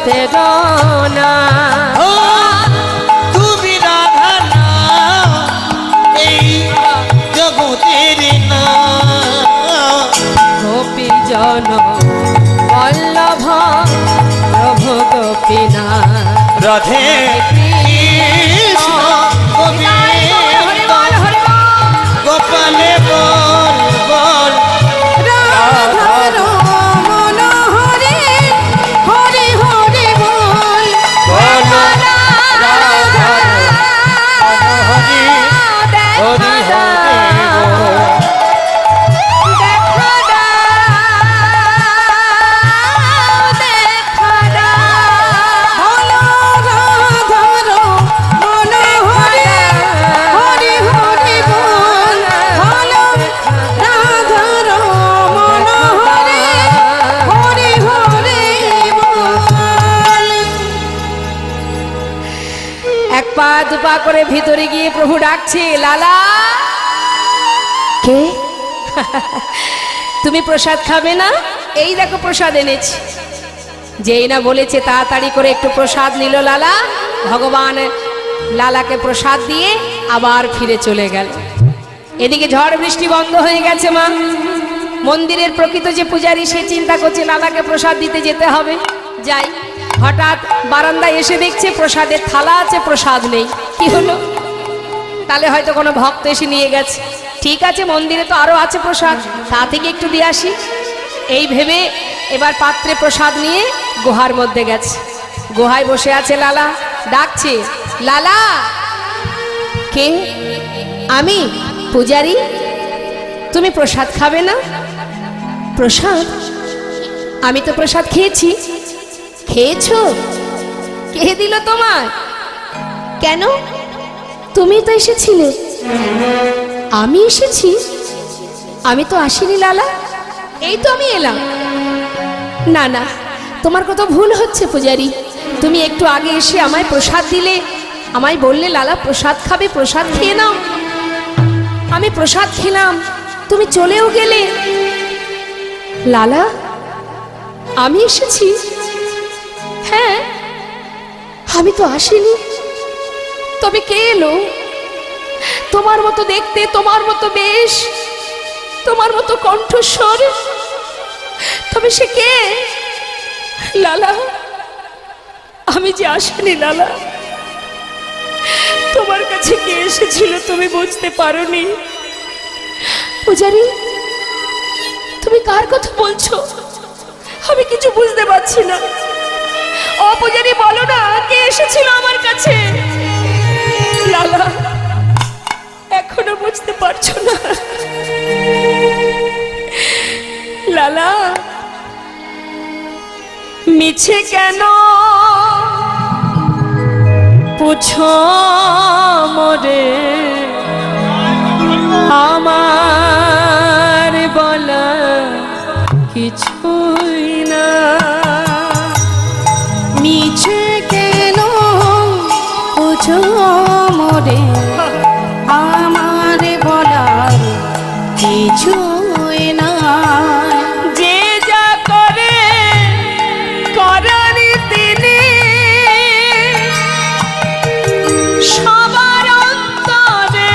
না ও তুমি রাধা না এই জগতের না গোপী জন বল্লভ প্রভু গোপীনা রাধে কৃষ্ণ গোবিন্দ গোপালে বল বল রাধার মন হরে হরে হরে বল বল রাধা হরি হরি হরি বলো রাধার মন হরে হরে হরে বল বলো রাধার মন হরে হরে হরে বল। এক পা দুপা করে ভিতরে গিয়ে প্রভু ডাকছে লালা কে তুমি প্রসাদ খাবে না এই দেখো প্রসাদ এনেছি যেই না বলেছে তাড়াতাড়ি করে একটু প্রসাদ নিল লালা ভগবান লালাকে প্রসাদ দিয়ে আবার ফিরে চলে গেল এদিকে ঝড় বৃষ্টি বন্ধ হয়ে গেছে মা মন্দিরের প্রকৃত যে পূজারী সে চিন্তা করছে লালাকে প্রসাদ দিতে যেতে হবে যাই হঠাৎ বারান্দায় এসে দেখছে প্রসাদের থালা আছে প্রসাদ নেই কি হলো তাহলে হয়তো কোনো ভক্ত এসে নিয়ে গেছে ঠিক আছে মন্দিরে তো আরো আছে প্রসাদ তা থেকে একটু দিয়ে আসি এই ভেবে এবার পাত্রে প্রসাদ নিয়ে গুহার মধ্যে গেছে গুহায় বসে আছে লালা ডাকছে লালা কে আমি পূজারি তুমি প্রসাদ খাবে না প্রসাদ আমি তো প্রসাদ খেয়েছি খেয়েছো কে দিল তোমার কেন তুমি তো এসেছিলে আমি এসেছি আমি তো আসিনি লালা এই তো আমি এলাম না না তোমার কত ভুল হচ্ছে পূজারি তুমি একটু আগে এসে আমায় প্রসাদ দিলে আমায় বললে লালা প্রসাদ খাবে প্রসাদ খেয়ে নাও আমি প্রসাদ খেলাম তুমি চলেও গেলে লালা আমি এসেছি হ্যাঁ আমি তো আসিনি তবে কে এলো তোমার মতো দেখতে তোমার মতো বেশ তোমার মতো কণ্ঠস্বর তবে সে কে লালা আমি যে আসিনি লালা তোমার কাছে কে এসেছিল তুমি বুঝতে পারোনি পূজারি তুমি কার কথা বলছো আমি কিছু বুঝতে পারছি না ও পূজারি বলো না কে এসেছিল আমার কাছে লালা এখনো বুঝতে পারছো না লালা মিছে কেন পুছো মোরে আমার বলা কিছুই না মিছে কেন বুঝো মোরে আমার বলার কিছুই না যে যা করে করানি তিনি সবার অন্তরে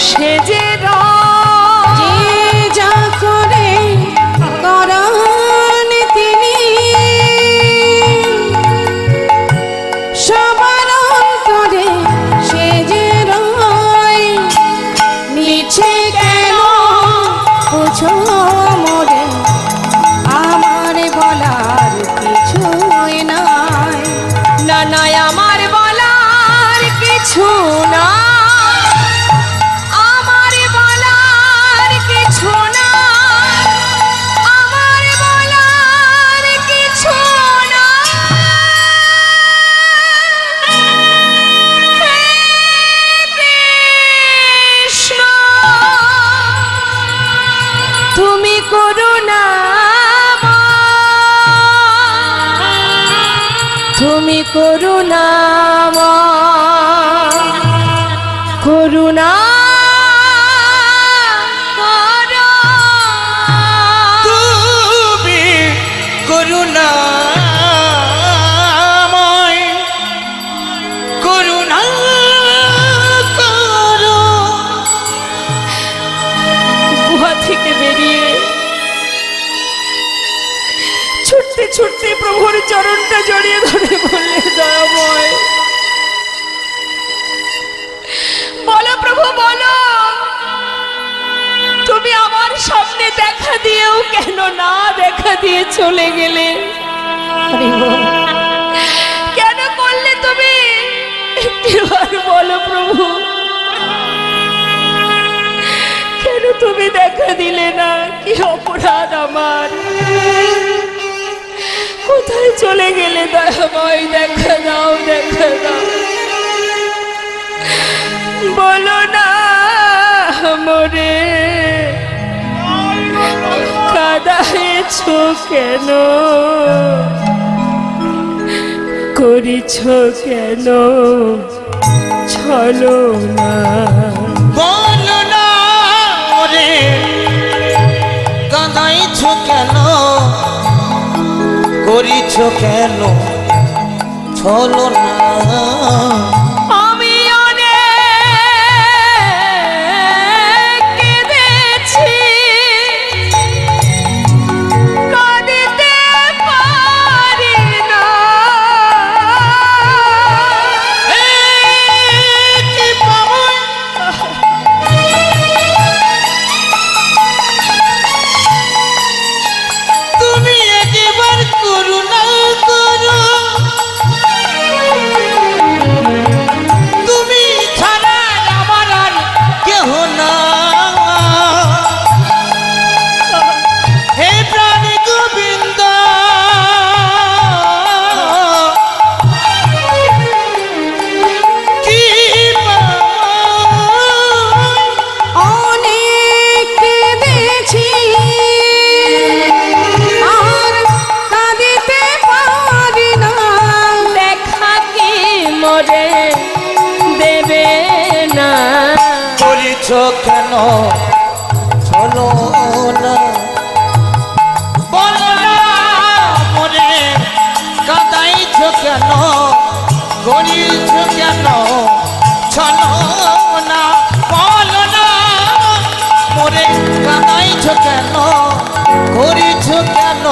সে যে যে যা করে করান তিনি সবার অন্তরে সে যে রয় মিছে কেন বুঝো মোরে আমার বলার কিছুই নাই না না আমার বলার কিছু না আমার বলার কিছু না আমার বলার কিছু না হে কৃষ্ণ তুমি করুণাময় তুমি করুণা করো তুমি করুণা ছুটতে প্রভুর চরণটা জড়িয়ে ধরে বললে, দয়াময় বলো প্রভু বলো, তুমি আমার সামনে দেখা দিয়েও কেন না দেখা দিয়ে চলে গেলে? কেন করলে তুমি? একটিবার বলো প্রভু, কেন তুমি দেখা দিলে না? কি অপরাধ আমার? কোথায় চলে গেলে দয়াময়? দেখা দাও, দেখা দাও, বলো না মোরে কাঁদাইছ কেন, করিছ কেন ছলো না? বলো না ওরে কাঁদাইছ কেন, করিছ কেন ছলো না? আমি অনেক কেঁদেছি, কাঁদিতে পারি না। কি পাবো তুমি একবার করুণা করো, তুমি ছাড়া আমার আর কেহ না। হে প্রাণ গোবিন্দ কি অনেক কেঁদেছি আর কাঁদিতে পারি না। দেখা কি মরে দেবে না? করিছ কেন চলো না? বলো না মনে কাঁদাইছ কেন, করিছ কেন চলো না? বলো না মনে কাঁদাইছ কেন, করিছ কেন